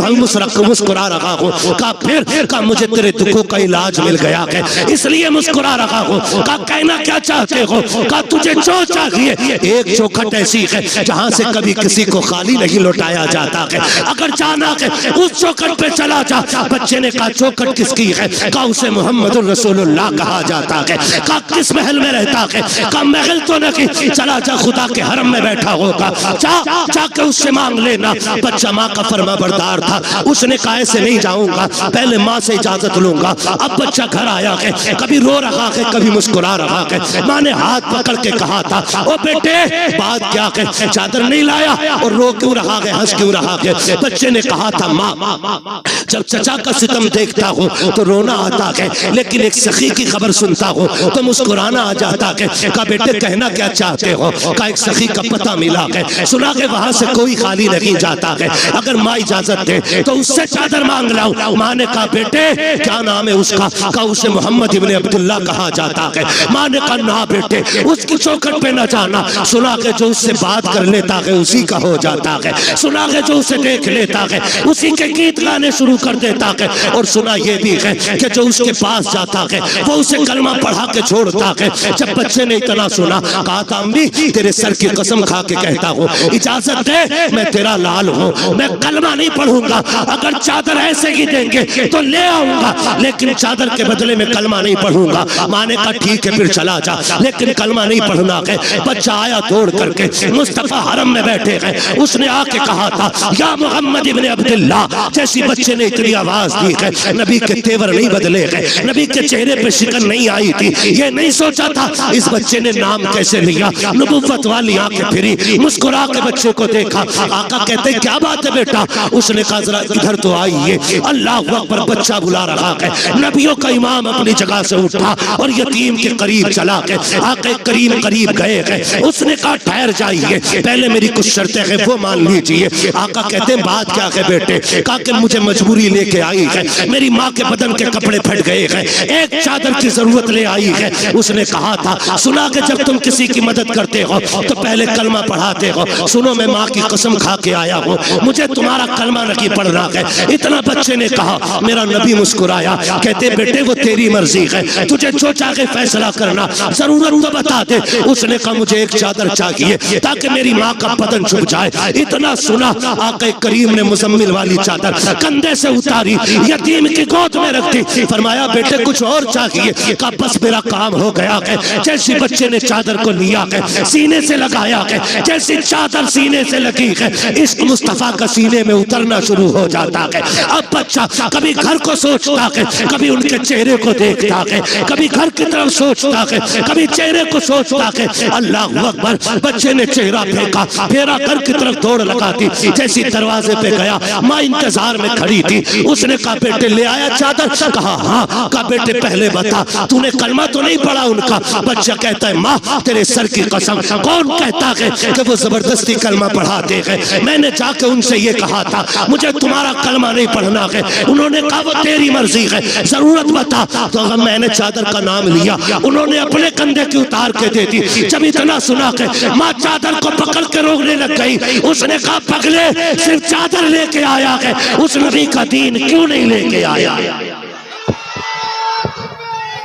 मुस्कुरा रहा हूँ। कहा फिर, कहा मुझे तेरे दुखों का इलाज मिल गया है इसलिए मुस्कुरा रहा हूँ। कहा कहना क्या चाहते हो। कहा तुझे जो चाहिए, एक चौखट ऐसी है जहाँ से कभी किसी को खाली नहीं लौटाया जाता है, अगर जाना है उस चौखट पे चला जा। बच्चे ने कहा चौखट किसकी है। कहा उसे मोहम्मद रसूलुल्लाह कहा जाता है। कहा किस महल में कहता है कम महल तो नहीं, चला जा खुदा के हरम में बैठा होगा, जाके उससे मांग लेना। बच्चा माँ का फर्मा बरदार था, उसने कहा ऐसे नहीं जाऊंगा, पहले माँ से इजाजत लूंगा। अब बच्चा घर आया है, कभी रो रहा है कभी मुस्कुरा रहा है। माँ ने हाथ पकड़ के कहा था ओ बेटे बात क्या है, चादर नहीं लाया और रो क्यों रहा है, हंस क्यों रहा है। बच्चे ने कहा था माँ जब चचा का सितम देखता हूँ तो रोना आता है, लेकिन एक सखी की खबर सुनता हूँ तो मुस्कुराना आ जाता है। कहा बेटे कहना क्या चाहते हो, का एक सखी का पता मिला है, सुना के वहां से कोई खाली नहीं जाता है, अगर माँ इजाजत दे तो उससे चादर मांग लाओ। माँ ने कहा बेटे क्या नाम है उसका, कहा उसे मोहम्मद इब्ने अब्दुल्ला कहा जाता है। माँ ने कहा ना बेटे उसकी चौखट पे न जाना, सुना के जो उससे बात कर लेता है उसी का हो जाता है, सुना के जो उसे देख लेता है उसी के गीत गाने शुरू कर देता है। और सुना ये भी है कि जो उसके पास जाता है वो उसे कलमा पढ़ा के छोड़ता है। जब बच्चे ने इतना सुना कहा था अम्मी तेरे सर की कसम खा के कहता हूँ इजाजत दे, मैं तेरा लाल हूँ, मैं कलमा नहीं पढ़ूंगा, अगर चादर ऐसे ही देंगे तो ले आऊंगा, लेकिन चादर के बदले में कलमा नहीं पढ़ूंगा। माँ ने कहा ठीक है फिर चला जा, लेकिन कलमा नहीं पढ़ना है। बच्चा आया दौड़ करके, मुस्तफा हरम में बैठे हैं, उसने आके कहा था या मोहम्मद इब्ने अब्दुल्ला। जैसी बच्चे ने इतनी आवाज दी है, नबी के तेवर नहीं बदले गए, नबी के चेहरे पे शिकन नहीं आई थी। ये नहीं सोचा था इस बच्चे ने नाम कैसे लिया, नबुव्वत वाली आंखें फिरी, मुस्कुरा के बच्चे को देखा। आका कहते क्या बात है बेटा, उसने कहा जरा इधर तो आइए, अल्लाह अकबर। बच्चा बुला रहा है, नबियों का इमाम अपनी जगह से उठा और यतीम के करीब चला के आके करीब गए हैं। उसने कहा ठहर जाइए, पहले मेरी कुछ शर्तें हैं वो मान लीजिए। आका कहते बात क्या है बेटे, कहा कि मुझे मजबूरी लेके आई है, मेरी माँ के बदन के कपड़े फट गए हैं, एक चादर की जरूरत ले आई है। उसने कहा था सुना कि जब तुम किसी की मदद करते हो तो पहले कलमा पढ़ाते हो, सुनो मैं माँ की कसम खा के आया हूँ, मुझे तुम्हारा कलमा नहीं पढ़ना है। इतना बच्चे ने कहा, मेरा नबी मुस्कुराया, कहते बेटे वो तेरी मर्जी है, तुझे जो चाहे फैसला करना, जरूरत तो बता दे। उसने कहा मुझे एक चादर चाहिए ताकि मेरी माँ का बदन छुप जाए। इतना सुना आके करीम ने मुजम्मिल वाली चादर कंधे से उतारी, यतीम की गोद में रख दी, फरमाया बेटे कुछ और चाहिए, कहा बस मेरा काम हो गया है। जैसे बच्चे ने चादर को लिया है, सीने से लगाया है, जैसी चादर सीने से लगी है, इश्क मुस्तफा का सीने में उतरना शुरू हो जाता है। अब बच्चा कभी घर को सोचता है, कभी उनके चेहरे को देखता है, कभी घर की तरफ सोचता है, कभी चेहरे को सोचता है। अल्लाह अकबर, बच्चे ने चेहरा फेंका, फेरा घर की तरफ दौड़ लगा दी। जैसी दरवाजे पे गया, माँ इंतजार में खड़ी थी। उसने कहा बेटे ले आया चादर, कहा हाँ। कहा बेटे पहले बता तूने कलमा तो नहीं पढ़ा उनका। बच्चा कहता है माँ तेरे सर की कसम, कौन कहता है कि वो जबरदस्ती कलमा पढ़ाते हैं, मैंने जाके उनसे ये कहा था मुझे तुम्हारा कलमा नहीं पढ़ना है, उन्होंने कहा वो तेरी मर्जी है, जरूरत बता। तो मैंने चादर का नाम लिया, उन्होंने अपने कंधे की उतार के दे दी। जब इतना सुना के माँ चादर को पकड़ के रोकने लग गई। उसने कहा पगले सिर्फ चादर लेके आया है, उस नबी का दीन क्यों नहीं लेके आया।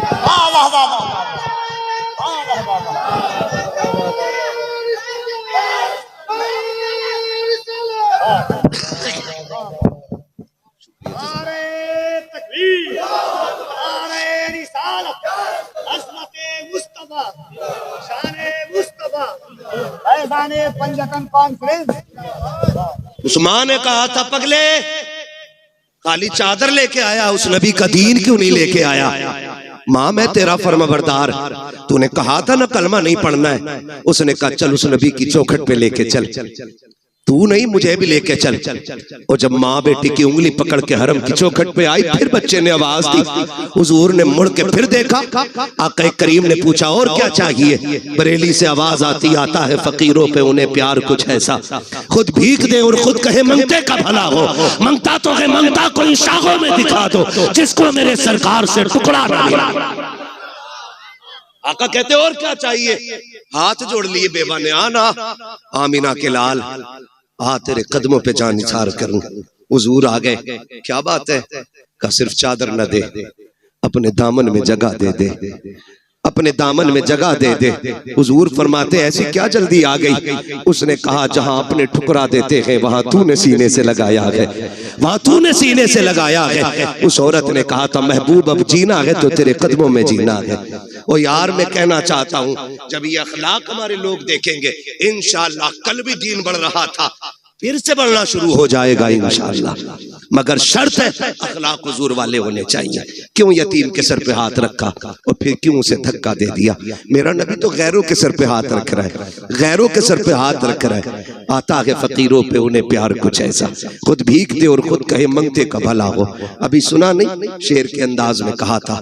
वाह वाह वाह वाह पंजतन कॉन्फ्रेंस। उस्मान ने कहा था पगले काली चादर लेके आया, उस नबी का दीन क्यों नहीं लेके आया। माँ मैं तेरा फर्माबरदार, तूने कहा था ना कलमा नहीं पढ़ना है। उसने कहा चल उस नबी की चौखट पे लेके चल, तू नहीं मुझे भी लेके चल। और जब माँ बेटी की उंगली पकड़ के हरम की चौखट पे आई, फिर बच्चे ने आवाज दी। हुजूर ने मुड़ के फिर देखा, आका करीम ने पूछा और क्या चाहिए। बरेली से आवाज आती, आता है फकीरों पे उन्हें प्यार कुछ ऐसा, खुद भीख दे और खुद कहे मंगते का भला हो। मंगता तो है, मंगता को इन शाखों में दिखा दो जिसको मेरे सरकार से टुकड़ा ना मिला। आका कहते और क्या चाहिए। हाथ जोड़ लिए बेवा ने, आना आमीना के लाल, आ तेरे कदमों पे जान निसार करूं। हुजूर आ गए, क्या बात है। का सिर्फ चादर न दे, अपने दामन में जगह दे दे, अपने दामन में जगह दे दे। हुजूर फरमाते ऐसी क्या जल्दी आ गई। उसने कहा जहां अपने ठुकरा देते हैं वहां तूने सीने से लगाया है, वहां तूने सीने से लगाया है। उस औरत ने कहा था महबूब अब जीना है तो तेरे कदमों में जीना है। ओ यार मैं कहना चाहता हूँ जब ये अखलाक हमारे लोग देखेंगे इंशाअल्लाह, कल भी दीन बढ़ रहा था फिर से बढ़ना शुरू हो जाएगा इंशाअल्लाह, मगर शर्त है अखलाक हुजूर वाले होने चाहिए। क्यों यतीम के सर पे हाथ रखा और फिर क्यों उसे धक्का दे दिया? मेरा नबी तो गैरों के सर पे हाथ रख रहा है, गैरों के सर पे हाथ रख रहा है। आता है फकीरों पे उन्हें प्यार कुछ ऐसा, खुद भीख दे और खुद कहे मंगते का भला हो। अभी सुना नहीं, शेर के अंदाज में कहा था,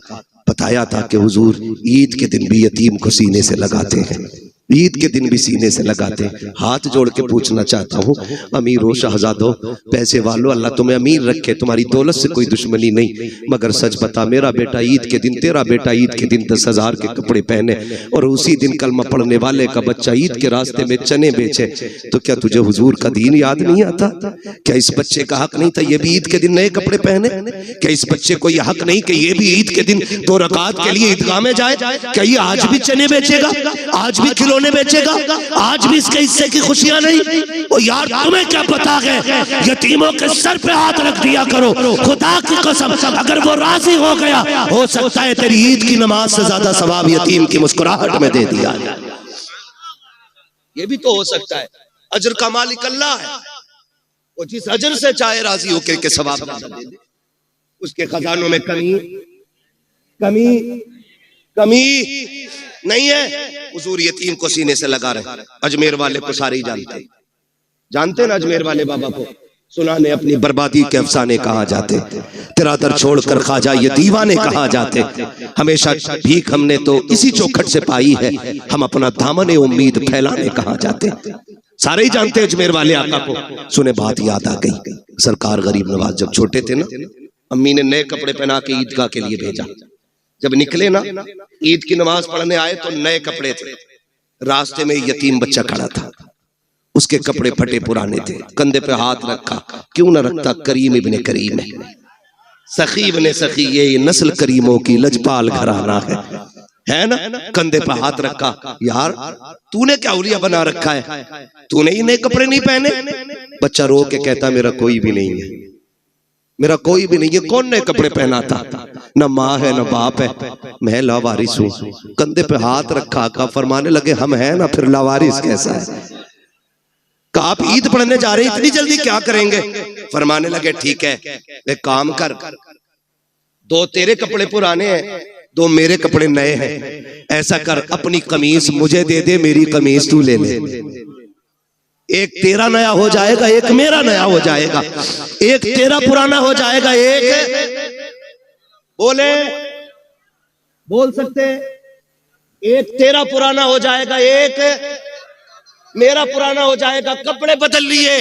बताया था कि हुजूर ईद के दिन भी यतीम को सीने से लगाते हैं, ईद के दिन भी सीने से लगाते हैं। हाथ जोड़ के पूछना चाहता हूँ अमीरों, शहजादों, पैसे वालों, अल्लाह तुम्हें अमीर रखे, तुम्हारी दौलत से कोई दुश्मनी नहीं, मगर सच बता मेरा बेटा ईद के दिन, तेरा बेटा ईद के दिन 10,000 के कपड़े पहने और उसी दिन कलमा पढ़ने वाले का बच्चा ईद के रास्ते में चने बेचे, तो क्या तुझे हुजूर का दीन याद नहीं आता? क्या इस बच्चे का हक नहीं था ये भी ईद के दिन नए कपड़े पहने? क्या इस बच्चे को यह हक नहीं कि ये भी ईद के दिन 2 रकात के लिए ईदगाह में जाए? क्या ये आज भी चने बेचेगा, आज भी खिलौने बेचेगा, आज भी इसके हिस्से की खुशियां नहीं? ओ यार तुम्हें क्या पता है, यतीमों के सर पे हाथ रख दिया करो, खुदा की कसम अगर वो राजी हो गया हो सकता है तेरी ईद की नमाज से ज्यादा सवाब यतीम की मुस्कुराहट में दे दिया। ये भी तो हो सकता है, अजर का मालिक अल्लाह है, वो जिस अजर से चाहे राजी होकर के सवाब दे दे। उसके खजानों में कमी कमी कमी नहीं है। हुजूर यतीम को सीने से लगा रहे। अजमेर वाले को सारे ही जानते ना, अजमेर वाले बाबा को सुनाने अपनी बर्बादी के अफसाने कहा जाते, तेरा दर छोड़कर ख्वाजा ये दीवाने कहा जाते। हमेशा भीख हमने तो इसी चौखट से पाई है, हम अपना दामन उम्मीद फैलाने कहा जाते। सारे ही जानते अजमेर वाले आका को। सुने बात याद आ गई, सरकार गरीब नवाज जब छोटे थे ना, अम्मी ने नए कपड़े पहना के ईदगाह के लिए भेजा। जब निकले ना, ईद की नमाज पढ़ने आए तो नए कपड़े थे, रास्ते में यतीम बच्चा खड़ा था, उसके कपड़े फटे पुराने थे, कंधे पे हाथ रखा, क्यों ना रखता, करीम इब्ने करीम है, सखी इब्ने सखी, ये नस्ल करीमों की लजपाल घराना है ना। कंधे पे हाथ रखा, यार तूने क्या उलिया बना रखा है, तूने ही नए कपड़े नहीं पहने? बच्चा रो के कहता मेरा कोई भी नहीं है, मेरा कोई भी नहीं है। कौन नए कपड़े पहना था? न माँ है न बाप है, मैं लावारिस हूँ। कंधे पे हाथ रखा का फरमाने लगे हम हैं ना, फिर लावारिस कैसा है? का आप ईद पढ़ने जा रहे हैं, इतनी जल्दी क्या करेंगे? फरमाने लगे ठीक है, एक काम कर, 2 तेरे कपड़े पुराने हैं, 2 मेरे कपड़े नए हैं। ऐसा कर, अपनी कमीज मुझे दे दे, मेरी कमीज तू ले ले। एक तेरा नया हो जाएगा, एक मेरा नया हो जाएगा, एक तेरा पुराना हो जाएगा, एक बोल सकते, एक तेरा पुराना हो जाएगा, एक मेरा पुराना हो जाएगा। कपड़े बदल लिए।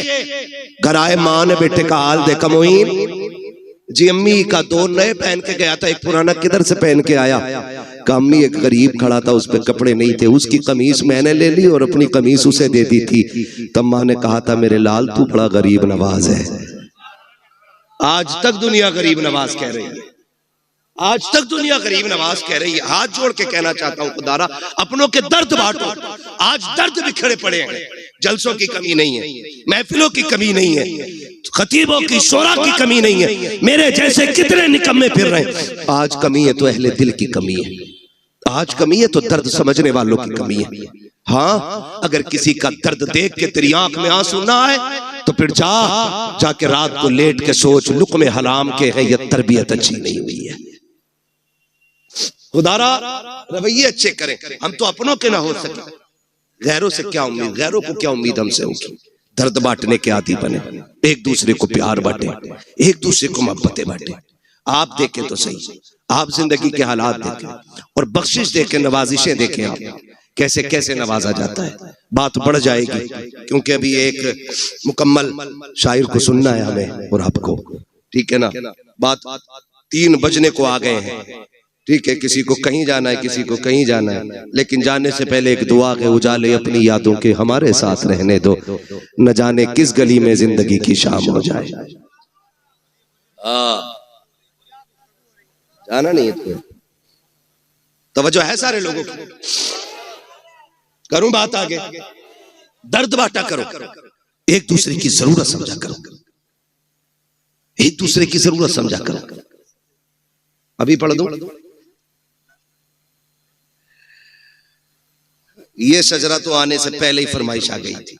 घर आए, माँ ने बेटे का हाल देखा, मोइन जी अम्मी का 2 नए पहन के गया था, एक पुराना किधर से पहन के आया? अम्मी एक गरीब खड़ा था, उस पे कपड़े नहीं थे, उसकी कमीज मैंने ले ली और अपनी कमीज उसे दे दी थी। तब माँ ने कहा था मेरे लाल तू बड़ा गरीब नवाज है। आज तक दुनिया गरीब नवाज कह रही है, आज तक दुनिया गरीब नवाज कह रही है। हाथ जोड़ के कहना चाहता हूँ खुदारा, अपनों के दर्द बांटो। आज दर्द बिखरे पड़े हैं, जलसों की कमी नहीं है, महफिलों की कमी नहीं है, खतीबों की शोरा की कमी नहीं है, मेरे जैसे कितने निकम्मे फिर रहे हैं। आज कमी है तो अहले दिल की कमी है, आज कमी है तो दर्द समझने वालों की कमी है। हाँ, अगर किसी का दर्द देख के तेरी आंख में आंसू ना आए तो फिर जाके रात को लेट के सोच, लुक़्मे हराम के है, यह तरबियत अच्छी नहीं हुई है। खुदारा रवैये अच्छे करें, हम तो अपनों के ना हो सके, गैरों से क्या उम्मीद, गैरों को क्या उम्मीद हमसे होगी? दर्द बांटने के आदी बने, एक दूसरे को प्यार बांटे, एक दूसरे को मोहब्बतें बांटे। आप देखें तो सही, आप जिंदगी के हालात देखें और बख्शिश देखें, नवाजिशें देखें, आप कैसे कैसे नवाजा जाता है। बात बढ़ जाएगी क्योंकि अभी एक मुकम्मल शायर को सुनना है हमें और आपको, ठीक है ना। बात 3 बजने को आ गए हैं, ठीक है, किसी को कहीं जाना है, किसी को कहीं जाना है, लेकिन जाने से पहले एक दुआ के उजाले अपनी यादों के हमारे साथ रहने दो, न जाने किस गली में जिंदगी की शाम हो जाए। जाना नहीं है तो तवज्जो है सारे लोगों की। करूं बात आगे, दर्द बांटा करो, एक दूसरे की जरूरत समझा करो, एक दूसरे की जरूरत समझा करो। अभी पढ़ दो, ये शजरा तो आने से पहले ही फरमाइश आ गई थी।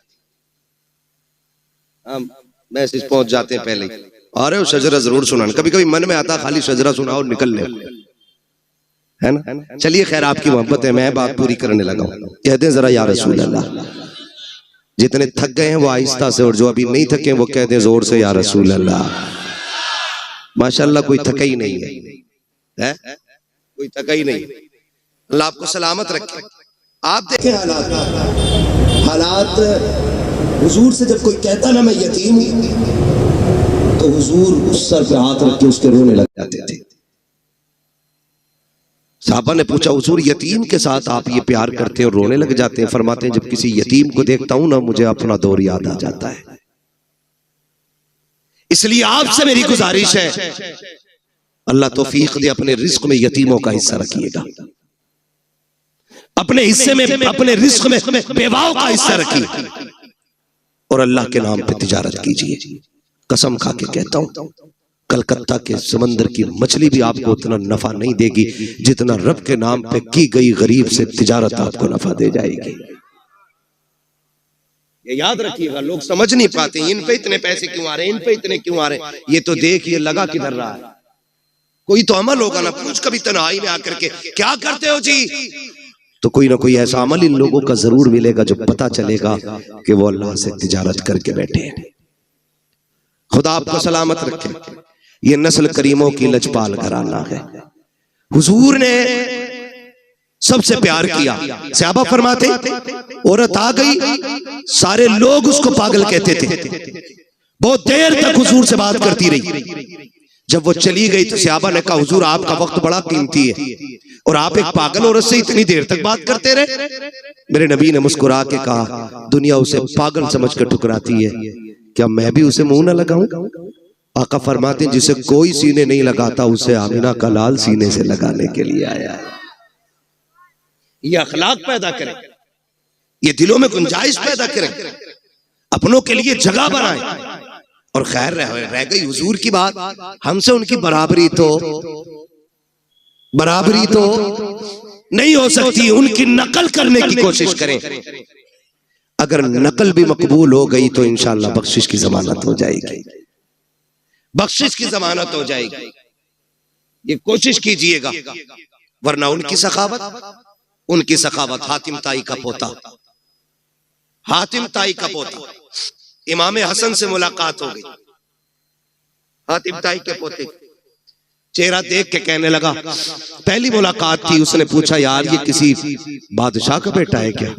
हम मैसेज पहुंच जाते हैं पहले ही, आ रहे हो शजरा जरूर सुनाना। कभी कभी मन में आता खाली शजरा सुनाओ निकल ले, है ना। चलिए खैर आपकी मोहब्बत है, मैं बात पूरी करने लगा हूं। कहते हैं जरा या रसूल अल्लाह। जितने थक गए हैं वो आहिस्ता से, और जो अभी नहीं थके वो कहते हैं जोर से या रसूल अल्लाह। माशाअल्लाह कोई थका ही नहीं है, कोई थका ही नहीं। अल्लाह आपको सलामत रखे। आप देखें हालात हुजूर से जब कोई कहता ना मैं यतीम हूं, तो हुजूर उस सर पे हाथ रख के उसके रोने लग जाते थे। साहबा ने पूछा हुजूर यतीम के साथ आप ये प्यार करते हैं और रोने लग जाते हैं? फरमाते हैं जब किसी यतीम को देखता हूं ना मुझे अपना दौर याद आ जाता है। इसलिए आपसे मेरी गुजारिश है, अल्लाह तौफीक दे, अपने रिस्क में यतीमों का हिस्सा रखिएगा, अपने हिस्से में, अपने रिस्क में बेवाओं का हिस्सा रखिए, और अल्लाह के नाम पे तिजारत कीजिए। कसम खा के कहता हूं कलकत्ता के समंदर की मछली भी आपको उतना नफा नहीं देगी जितना रब के नाम पे की गई गरीब से तिजारत आपको नफा दे जाएगी। ये याद रखिएगा। लोग समझ नहीं पाते इन पे इतने पैसे क्यों आ रहे हैं, इन पे इतने क्यों आ रहे हैं। ये तो देख ये लगा किधर रहा है, कोई तो अमल होगा ना। पूछ कभी तन्हाई में आकर के क्या करते हो जी, तो कोई ना कोई ऐसा अमल इन लोगों का जरूर मिलेगा जो पता चलेगा कि वो अल्लाह से तिजारत करके बैठे हैं। खुदा आपको सलामत रखे। ये नस्ल करीमों की लजपाल घराना है। हुजूर ने सबसे प्यार किया। सहाबा फरमाते औरत आ गई, सारे लोग उसको पागल कहते थे। बहुत देर तक हुजूर से बात करती रही। जब वो चली गई तो सहाबा ने कहा हुजूर आपका वक्त बड़ा कीमती है और आप एक पागल औरत से इतनी देर तक बात करते रहे। मेरे नबी ने मुस्कुरा के कहा दुनिया उसे पागल समझ कर ठुकराती है, क्या मैं भी उसे मुंह न लगाऊं? आका फरमाते जिसे कोई सीने नहीं लगाता उसे आमिना का लाल सीने से लगाने के लिए आया है। ये अखलाक पैदा करें, ये दिलों में गुंजाइश पैदा करें, अपनों के लिए जगह बनाएं। और खैर रह गई हुजूर की बात, हमसे उनकी बराबरी तो नहीं हो सकती। उनकी नकल करने की कोशिश करें। अगर नकल भी मकबूल हो गई तो इंशाअल्लाह बख्शिश की जमानत हो जाएगी, बख्शिश की जमानत हो जाएगी। ये कोशिश कीजिएगा, वरना उनकी सखावत हातिम ताई का पोता, हातिम ताई का पोता इमाम हसन से मुलाकात हो गई। हातिम ताई के पोते चेहरा देख के कहने लगा, पहली मुलाकात थी, उसने पूछा यार ये किसी बादशाह का बेटा है क्या?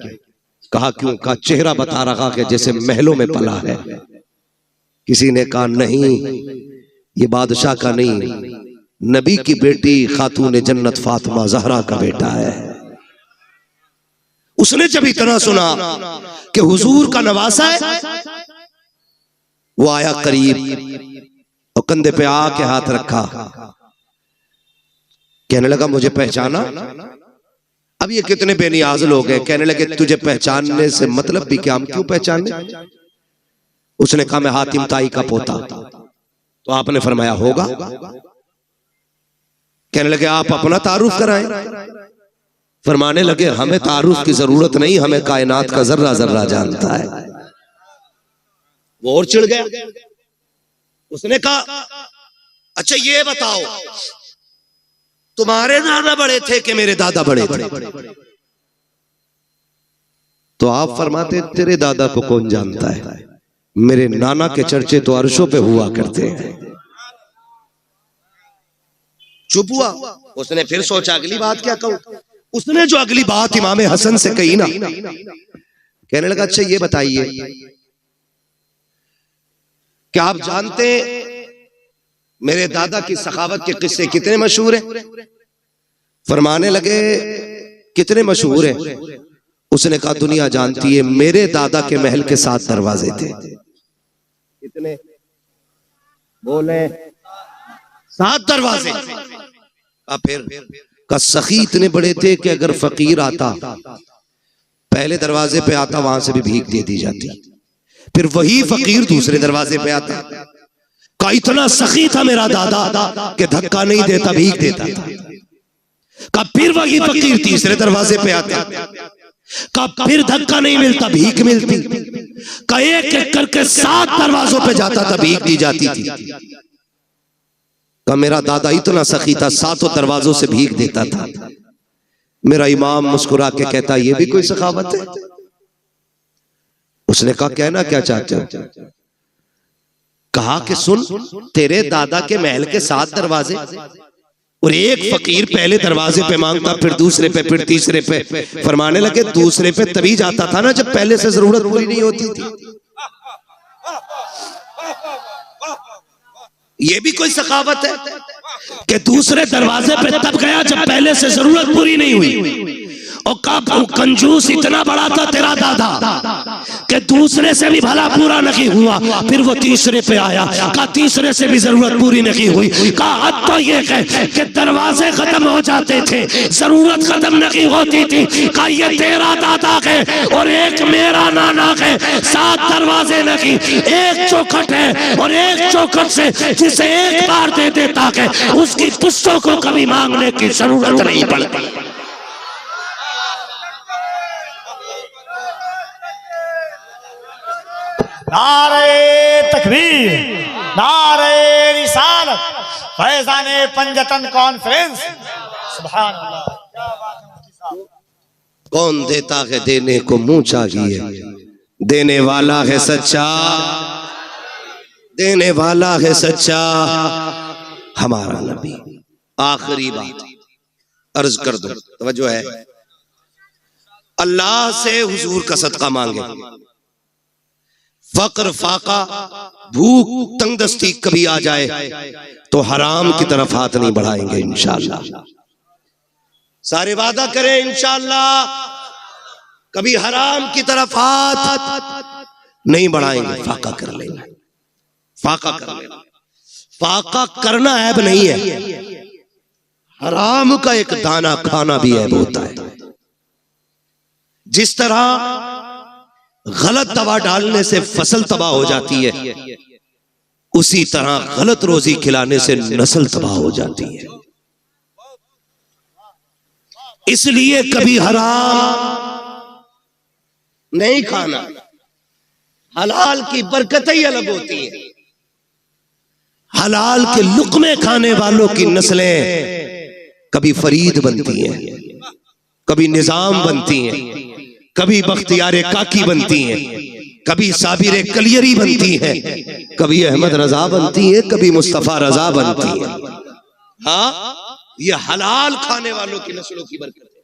कहा क्यों? कहा चेहरा बता रहा कि जैसे महलों में पला है। किसी ने कहा नहीं ये बादशाह का नहीं, नबी की बेटी खातून जन्नत फातिमा ज़हरा का बेटा है। उसने जब इतना सुना कि हुजूर का नवासा है, वो आया करीब और कंधे पे आके हाथ रखा, कहने लगा मुझे पहचाना? अब ये कितने बेनियाज लोग हैं। कहने लगे तुझे पहचानने से मतलब भी क्या, हम क्यों पहचाने? उसने कहा मैं हातिम ताई का पोता। तो आपने फरमाया होगा। कहने लगे आप अपना तारुफ कराएं। फरमाने लगे हमें तारुफ की जरूरत नहीं, हमें कायनात का जर्रा जर्रा जानता है। वो और चिढ़ गया। उसने कहा अच्छा ये बताओ तुम्हारे दादा बड़े थे कि मेरे दादा बड़े थे? तो आप फरमाते तेरे दादा को कौन जानता है, मेरे नाना के चर्चे तो अर्शों पे हुआ करते हैं। चुप हुआ। उसने फिर सोचा अगली बात क्या कहूं। उसने जो अगली बात इमाम हसन से कही ना, कहने लगा अच्छा ये बताइए क्या आप जानते मेरे दादा की सखावत के किस्से कितने मशहूर हैं? फरमाने लगे कितने मशहूर हैं? उसने कहा दुनिया जानती है, मेरे दादा के महल के 7 दरवाजे थे। कितने बोले? 7 दरवाजे। अब फिर का सखी इतने बड़े थे कि अगर फकीर आता पहले दरवाजे पे आता, वहां से भी भीख दे दी जाती। फिर वही फकीर दूसरे दरवाजे पे आता। का इतना सखी था मेरा दादा कि धक्का नहीं देता, भीख देता था। का फिर वही फकीर तीसरे दरवाजे पे आता। का फिर धक्का नहीं मिलता, भीख मिलती। का एक एक करके 7 दरवाजों पे जाता था, भीख दी जाती थी। का मेरा दादा इतना सखी था, 7 दरवाजों से भीख देता था। मेरा इमाम मुस्कुरा के कहता, ये भी कोई सखावत है? उसने कहा, कहना क्या चाहते हो? कहा कि सुन, तेरे दादा के महल के 7 दरवाजे, और एक फकीर पहले दरवाजे पे मांगता, फिर दूसरे पे, फिर तीसरे पे। फरमाने लगे दूसरे पे तभी जाता था ना जब पहले से जरूरत पूरी नहीं होती थी। ये भी कोई सखावत है कि दूसरे दरवाजे पे तब गया जब पहले से जरूरत पूरी नहीं हुई। और कंजूस इतना बड़ा था तेरा दादा कि दूसरे से भी भला पूरा नहीं हुआ, फिर वो तीसरे पे आया। का तीसरे से भी जरूरत पूरी नहीं हुई। का हद तो ये है कि दरवाजे खत्म हो जाते थे, जरूरत खत्म नहीं होती थी। का ये तेरा दादा है और एक मेरा नाना है, 7 दरवाजे नहीं, एक चौखट है, और एक चौखट से जिसे एक बार दे देता है उसकी पुश्तों को कभी मांगने की जरूरत नहीं पड़ती। नारे तकबीर, नारे रिसालत, फैज़ाने पंजतन कॉन्फ्रेंस। सुभान अल्लाह, क्या बात है मुफ्ती साहब। कौन देता है देने को मुंह चाहिए, देने वाला है सच्चा, देने वाला है सच्चा हमारा नबी। आखिरी बात अर्ज कर दो, तवज्जो है। अल्लाह से हुजूर का सदका मांगे। फक्र, फाका, भूख, तंगदस्ती कभी आ जाए तो हराम की तरफ हाथ नहीं बढ़ाएंगे इंशाअल्लाह। सारे वादा करें इंशाअल्लाह कभी हराम की तरफ हाथ नहीं बढ़ाएंगे। फाका कर लेंगे, फाका कर लेंगे। फाका करना ऐब नहीं है, हराम का एक दाना खाना भी ऐब होता है। जिस तरह गलत दवा डालने से फसल तबाह हो जाती है, उसी तरह गलत रोजी खिलाने से नस्ल तबाह हो जाती है। इसलिए कभी हराम नहीं खाना। हलाल की बरकतें ही अलग होती हैं। हलाल के लुक्मे खाने वालों की नस्लें कभी फरीद बनती हैं, कभी निजाम बनती हैं, कभी बख्तियार काकी बनती हैं, कभी साबिर कलियरी बनती हैं, कभी अहमद रजा बनती है, कभी मुस्तफा रजा बनती है। हाँ, ये हलाल खाने वालों की नस्लों की बरकत है।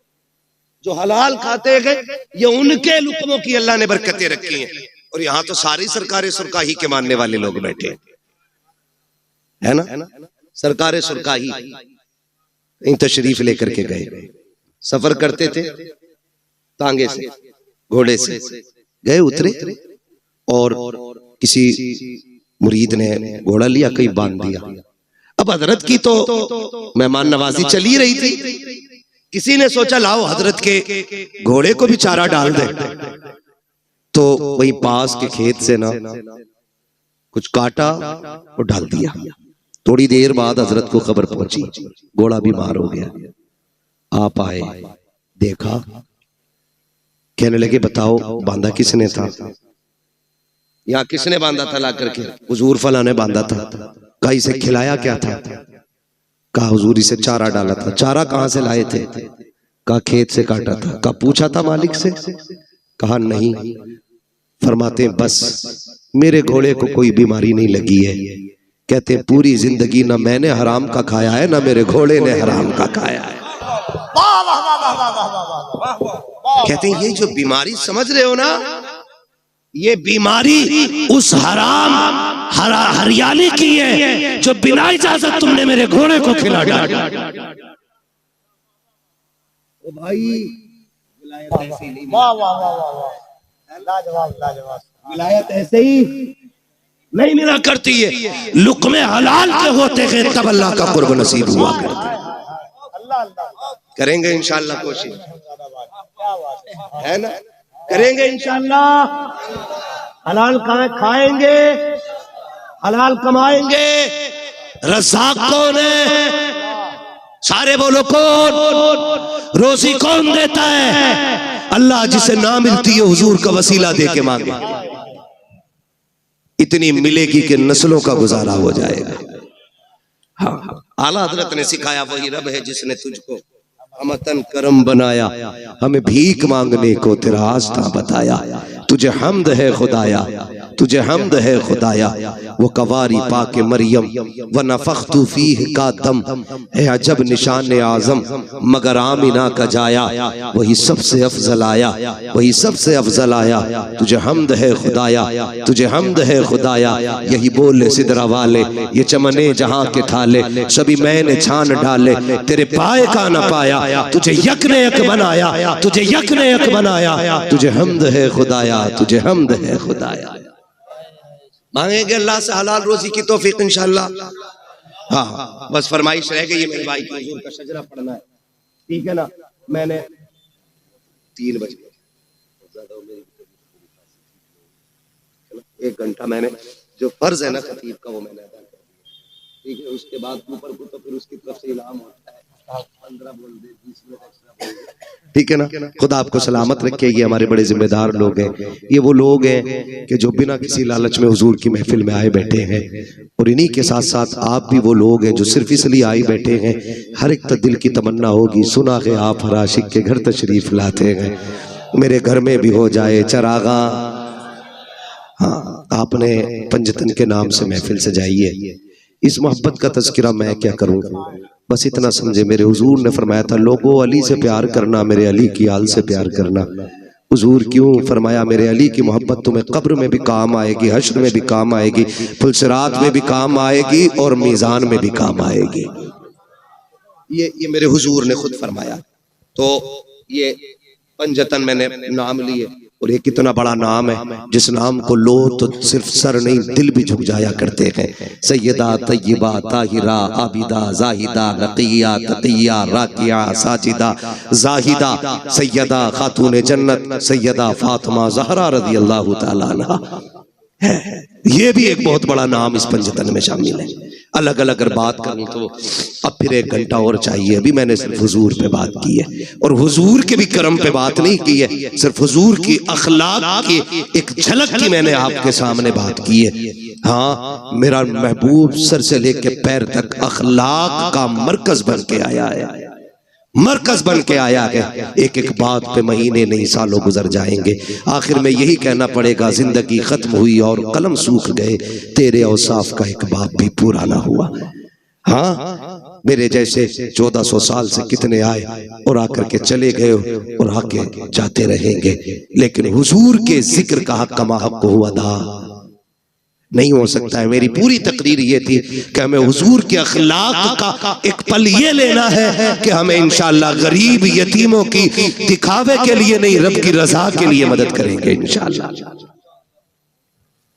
जो हलाल खाते गए ये उनके लुक्मों की अल्लाह ने बरकतें रखी हैं। और यहाँ तो सारी सरकारें सुरकाही के मानने वाले लोग बैठे है ना। सरकारें सुरकाही कहीं तशरीफ लेकर के गए, सफर करते थे, तांगे से, घोड़े से गए, उतरे और किसी मुरीद ने घोड़ा लिया, कहीं बांध दिया। अब हजरत की तो मेहमान नवाजी चली रही थी। किसी ने सोचा लाओ हजरत के घोड़े को भी चारा डाल दे, तो वही पास के खेत से ना कुछ काटा और डाल दिया। थोड़ी देर बाद हजरत को खबर पहुंची, घोड़ा बीमार हो गया। आप आए, देखा, कहने लगे बताओ बांधा किसने था? यहाँ किसने बांधा था ला करके? हुजूर फला ने बांधा था। कहा इसे खिलाया क्या था? कहा हुजूर इसे चारा डाला था। चारा कहाँ से लाए थे? कहा खेत से काटा था। कहा पूछा था मालिक से? कहा नहीं। फरमाते बस मेरे घोड़े को कोई बीमारी नहीं लगी है। कहते पूरी जिंदगी ना मैंने हराम का खाया है, ना मेरे घोड़े ने हराम का खाया है। कहते हैं ये जो बीमारी समझ रहे हो ना, ये बीमारी उस हराम हरियाली की है जो बिना इजाजत तुमने मेरे घोड़े को खिला डाला। ओ भाई विलायत ऐसे ही, वाह वाह वाह वाह, लाजवाब लाजवाब। विलायत ऐसे ही नहीं मिला करती है, लुक्मे हलाल के होते हैं तब अल्लाह का कुर्ब नसीब हुआ करता है। करेंगे इंशाअल्लाह कोशिश, है ना? करेंगे इंशाअल्लाह। हलाल खाएंगे, हलाल कमाएंगे। रज़ाक कौन है? सारे बोलो कौन? रोजी कौन देता है? अल्लाह जिसे ना मिलती है हुजूर का वसीला दे के मांगे, इतनी मिलेगी कि नस्लों का गुजारा हो जाएगा। हाँ, आला हजरत ने सिखाया वही रब है जिसने तुझको हमतन करम बनाया, हमें भीख मांगने को तेरा आस्था बताया। तुझे हमद है खुदाया, तुझे हमद है खुदाया, वो कवारी पाके मरियम व नफख्तु फीह का दम है अजब निशान आजम, मगर आमिना का जाया वही सबसे अफजल आया, वही सबसे अफजल आया। तुझे हमद है खुदाया, तुझे हमद है खुदाया, यही बोले सिदरा वाले ये चमने जहां के ठाले, सभी मैंने छान डाले तेरे पाए का न पाया, तुझे यक ने यक बनाया, तुझे यक ने यक बनाया। तुझे हमद है खुदाया, तुझे हमद है खुदाया। मांगेंगे अल्लाह से हलाल रोजी की तौफीक इंशाअल्लाह। हाँ, बस फरमाइश रह गई है मेरे भाई की, हुजूर का शजरा पढ़ना है, ठीक है ना। मैंने 3 बजे एक घंटा मैंने जो फर्ज है ना खतीब का वो मैंने अदा कर दिया, ठीक है। उसके बाद ऊपर को तो फिर उसकी तरफ से इनाम होता है, 15 बोल दे, 20 मिनट एक्स्ट्रा बोल दे, ठीक है ना। खुदा आपको सलामत रखे। ये हमारे बड़े जिम्मेदार लोग हैं, ये वो लोग हैं कि जो बिना किसी लालच में हुजूर की महफिल में आए बैठे हैं, और इन्हीं के साथ साथ आप भी वो लोग हैं जो सिर्फ इसलिए आए बैठे हैं। हर एक दिल की तमन्ना होगी, सुना के आप हर आशिक के घर तशरीफ लाते हैं, मेरे घर में भी हो जाए चरागा। हाँ, आपने पंजतन के नाम से महफिल सजाइए, इस मोहब्बत का तज़किरा मैं क्या करूँ, बस इतना समझे। मेरे हुजूर ने फरमाया था लोगों अली से प्यार करना, मेरे अली की आल से प्यार करना। हुजूर क्यों फरमाया मेरे अली की मोहब्बत तुम्हें कब्र में भी काम आएगी, हश्र में भी काम आएगी, पुलसिरात में भी काम आएगी, और मीज़ान में भी काम आएगी। ये मेरे हुजूर ने खुद फरमाया। तो ये पंजतन मैंने नाम लिए, और ये कितना बड़ा नाम है, जिस नाम को लो तो सिर्फ सर नहीं दिल भी झुक जाया करते हैं। सैयदा तय्यबा ताहिरा आबिदा जाहिदा रक़िया तक़िया राकिया साजिदा जाहिदा सैयदा खातून जन्नत सैयदा फातिमा ज़हरा रज़ी अल्लाह तआला अन्हा है। ये भी एक बहुत बड़ा नाम इस पंजतन में शामिल है। अलग अलग अगर बात करूं तो अब फिर 1 घंटा और चाहिए। अभी मैंने सिर्फ हुजूर पे बात की है, और हुजूर के भी करम पे बात नहीं की है, सिर्फ हुजूर की अखलाक की एक झलक की मैंने आपके सामने बात की है। हाँ, मेरा महबूब सर से लेके पैर तक अखलाक का मरकज बन के आया है, मरकज बन के आया है। एक एक बात पे महीने नहीं सालों गुजर जाएंगे, आखिर में यही कहना पड़ेगा जिंदगी खत्म हुई और कलम सूख गए, तेरे औसाफ का एक बाप भी पूरा ना हुआ। हाँ, मेरे जैसे 1400 साल से कितने आए और आकर के चले गए और आके जाते रहेंगे, लेकिन हुजूर के जिक्र का हक कमा हक हुआ अदा नहीं हो सकता है। मेरी पूरी तकरीर ये थी कि हमें हुजूर के अखलाक का एक पल ये लेना है कि हमें इंशाअल्लाह गरीब यतीमों की दिखावे के लिए नहीं, रब की रजा के लिए मदद करेंगे इंशाअल्लाह।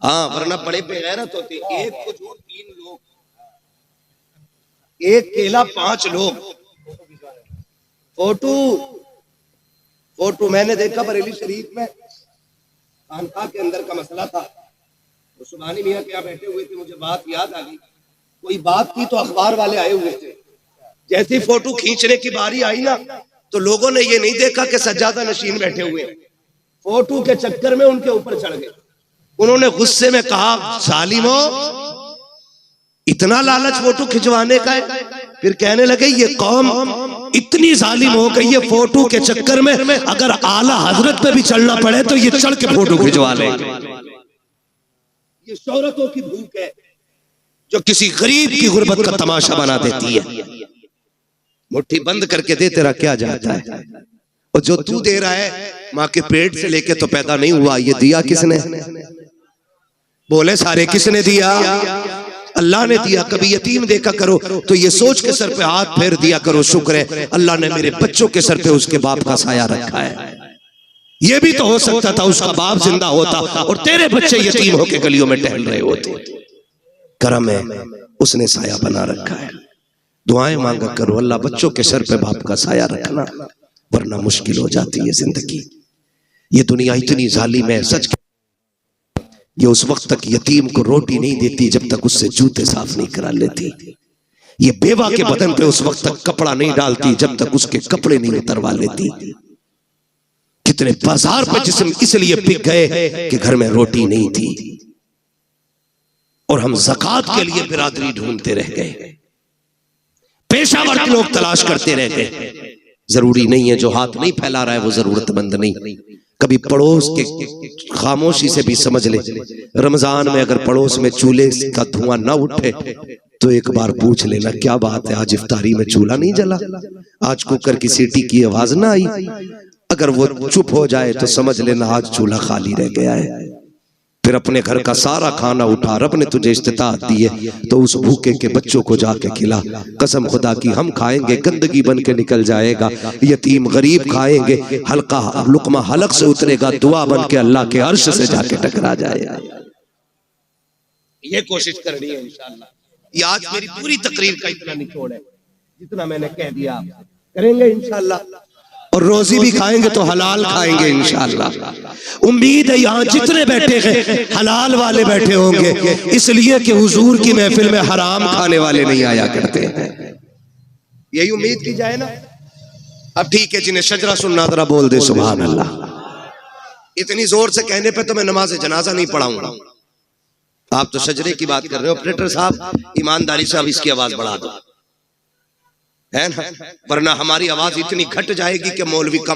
हाँ, वरना बड़े बेगैरत होते, एक खजूर 3 लोग, एक केला 5 लोग। फोटो मैंने देखा बरेली शरीफ में, खानका के अंदर का मसला था, तो सुभानी मियां क्या बैठे हुए थे, मुझे बात याद आ गई। कोई बात की तो अखबार वाले आए हुए थे, जैसे फोटो खींचने की बारी आई ना, तो लोगों ने ये नहीं देखा कि सज्जादा नशीन बैठे हुए, फोटो के चक्कर में उनके ऊपर चढ़ गए। उन्होंने गुस्से में कहा जालिमो, इतना लालच फोटो खिंचवाने का है। फिर कहने लगे ये कौम इतनी जालिम हो गई है, फोटो के चक्कर में अगर आला हजरत पे भी चलना पड़े तो ये चढ़ के फोटो खिंचवा लेंगे। ये शोहरतों की भूख है जो किसी गरीब की गुर्बत का तमाशा बना देती है। मुट्ठी बंद करके दे, तेरा क्या जाता है, और जो तू दे रहा है माँ के पेट से लेके तो पैदा नहीं हुआ, ये दिया किसने? बोले सारे किसने दिया? अल्लाह ने दिया। कभी यतीम देखा करो तो ये सोच के सर पे हाथ फेर दिया करो, शुक्र है अल्लाह ने मेरे बच्चों के सर पे उसके बाप का साया रखा है। ये भी तो हो सकता था उसका बाप जिंदा होता और तेरे बच्चे यतीम होके गलियों में टहल रहे होते। करम है, उसने साया बना रखा है। दुआएं मांगा करो, अल्लाह बच्चों के सर पे बाप का साया रखना, वरना मुश्किल हो जाती है जिंदगी। ये दुनिया इतनी जालिम है, सच ये उस वक्त तक यतीम को रोटी नहीं देती जब तक उससे जूते साफ नहीं करा लेती। ये बेवा के बदन पे उस वक्त तक कपड़ा नहीं डालती जब तक उसके कपड़े नहीं उतरवा लेती। कितने बाजार पे जिस्म इसलिए बिक गए कि घर में रोटी नहीं थी, और हम ज़कात के लिए बिरादरी ढूंढते रह गए, पेशावर के लोग तलाश करते रह गए। जरूरी नहीं है जो हाथ नहीं फैला रहा है वो जरूरतमंद नहीं। कभी पड़ोस के खामोशी से भी समझ ले, रमजान में अगर पड़ोस में चूल्हे का धुआं ना उठे तो एक बार पूछ लेना क्या बात है, आज इफ्तारी में चूल्हा नहीं जला, आज कुकर की सीटी की आवाज ना आई। अगर वो चुप हो जाए तो समझ लेना आज चूल्हा खाली रह गया है। फिर अपने घर का सारा खाना उठा, रब ने तुझे इस्तिताअत दी है तो उस भूखे के बच्चों को जाके खिला। कसम खुदा की हम खाएंगे गंदगी बन के निकल जाएगा, यतीम गरीब खाएंगे हल्का लुकमा हलक से उतरेगा, दुआ बन के अल्लाह के अर्श से जाके टकरा जाएगा। ये कोशिश करनी है इंशाअल्लाह। ये आज मेरी पूरी तकरीर का इतना निचोड़ है, जितना मैंने कह दिया आपसे करेंगे इंशाअल्लाह, और रोजी भी खाएंगे तो हलाल खाएंगे इंशाअल्लाह। उम्मीद है यहाँ जितने बैठे हैं हलाल वाले बैठे होंगे, इसलिए कि हुजूर की महफिल में हराम खाने वाले नहीं आया करते हैं। यही उम्मीद की जाए ना। अब ठीक है, जिन्हें शजरा सुनना जरा बोल दे सुभान अल्लाह। इतनी जोर से कहने पे तो मैं नमाज जनाजा नहीं पढ़ाऊंगा। आप तो शजरे की बात कर रहे हो, ऑपरेटर साहब ईमानदारी से अब इसकी आवाज बढ़ा दो, है ना, वरना हमारी आवाज इतनी घट जाएगी कि मौलवी कम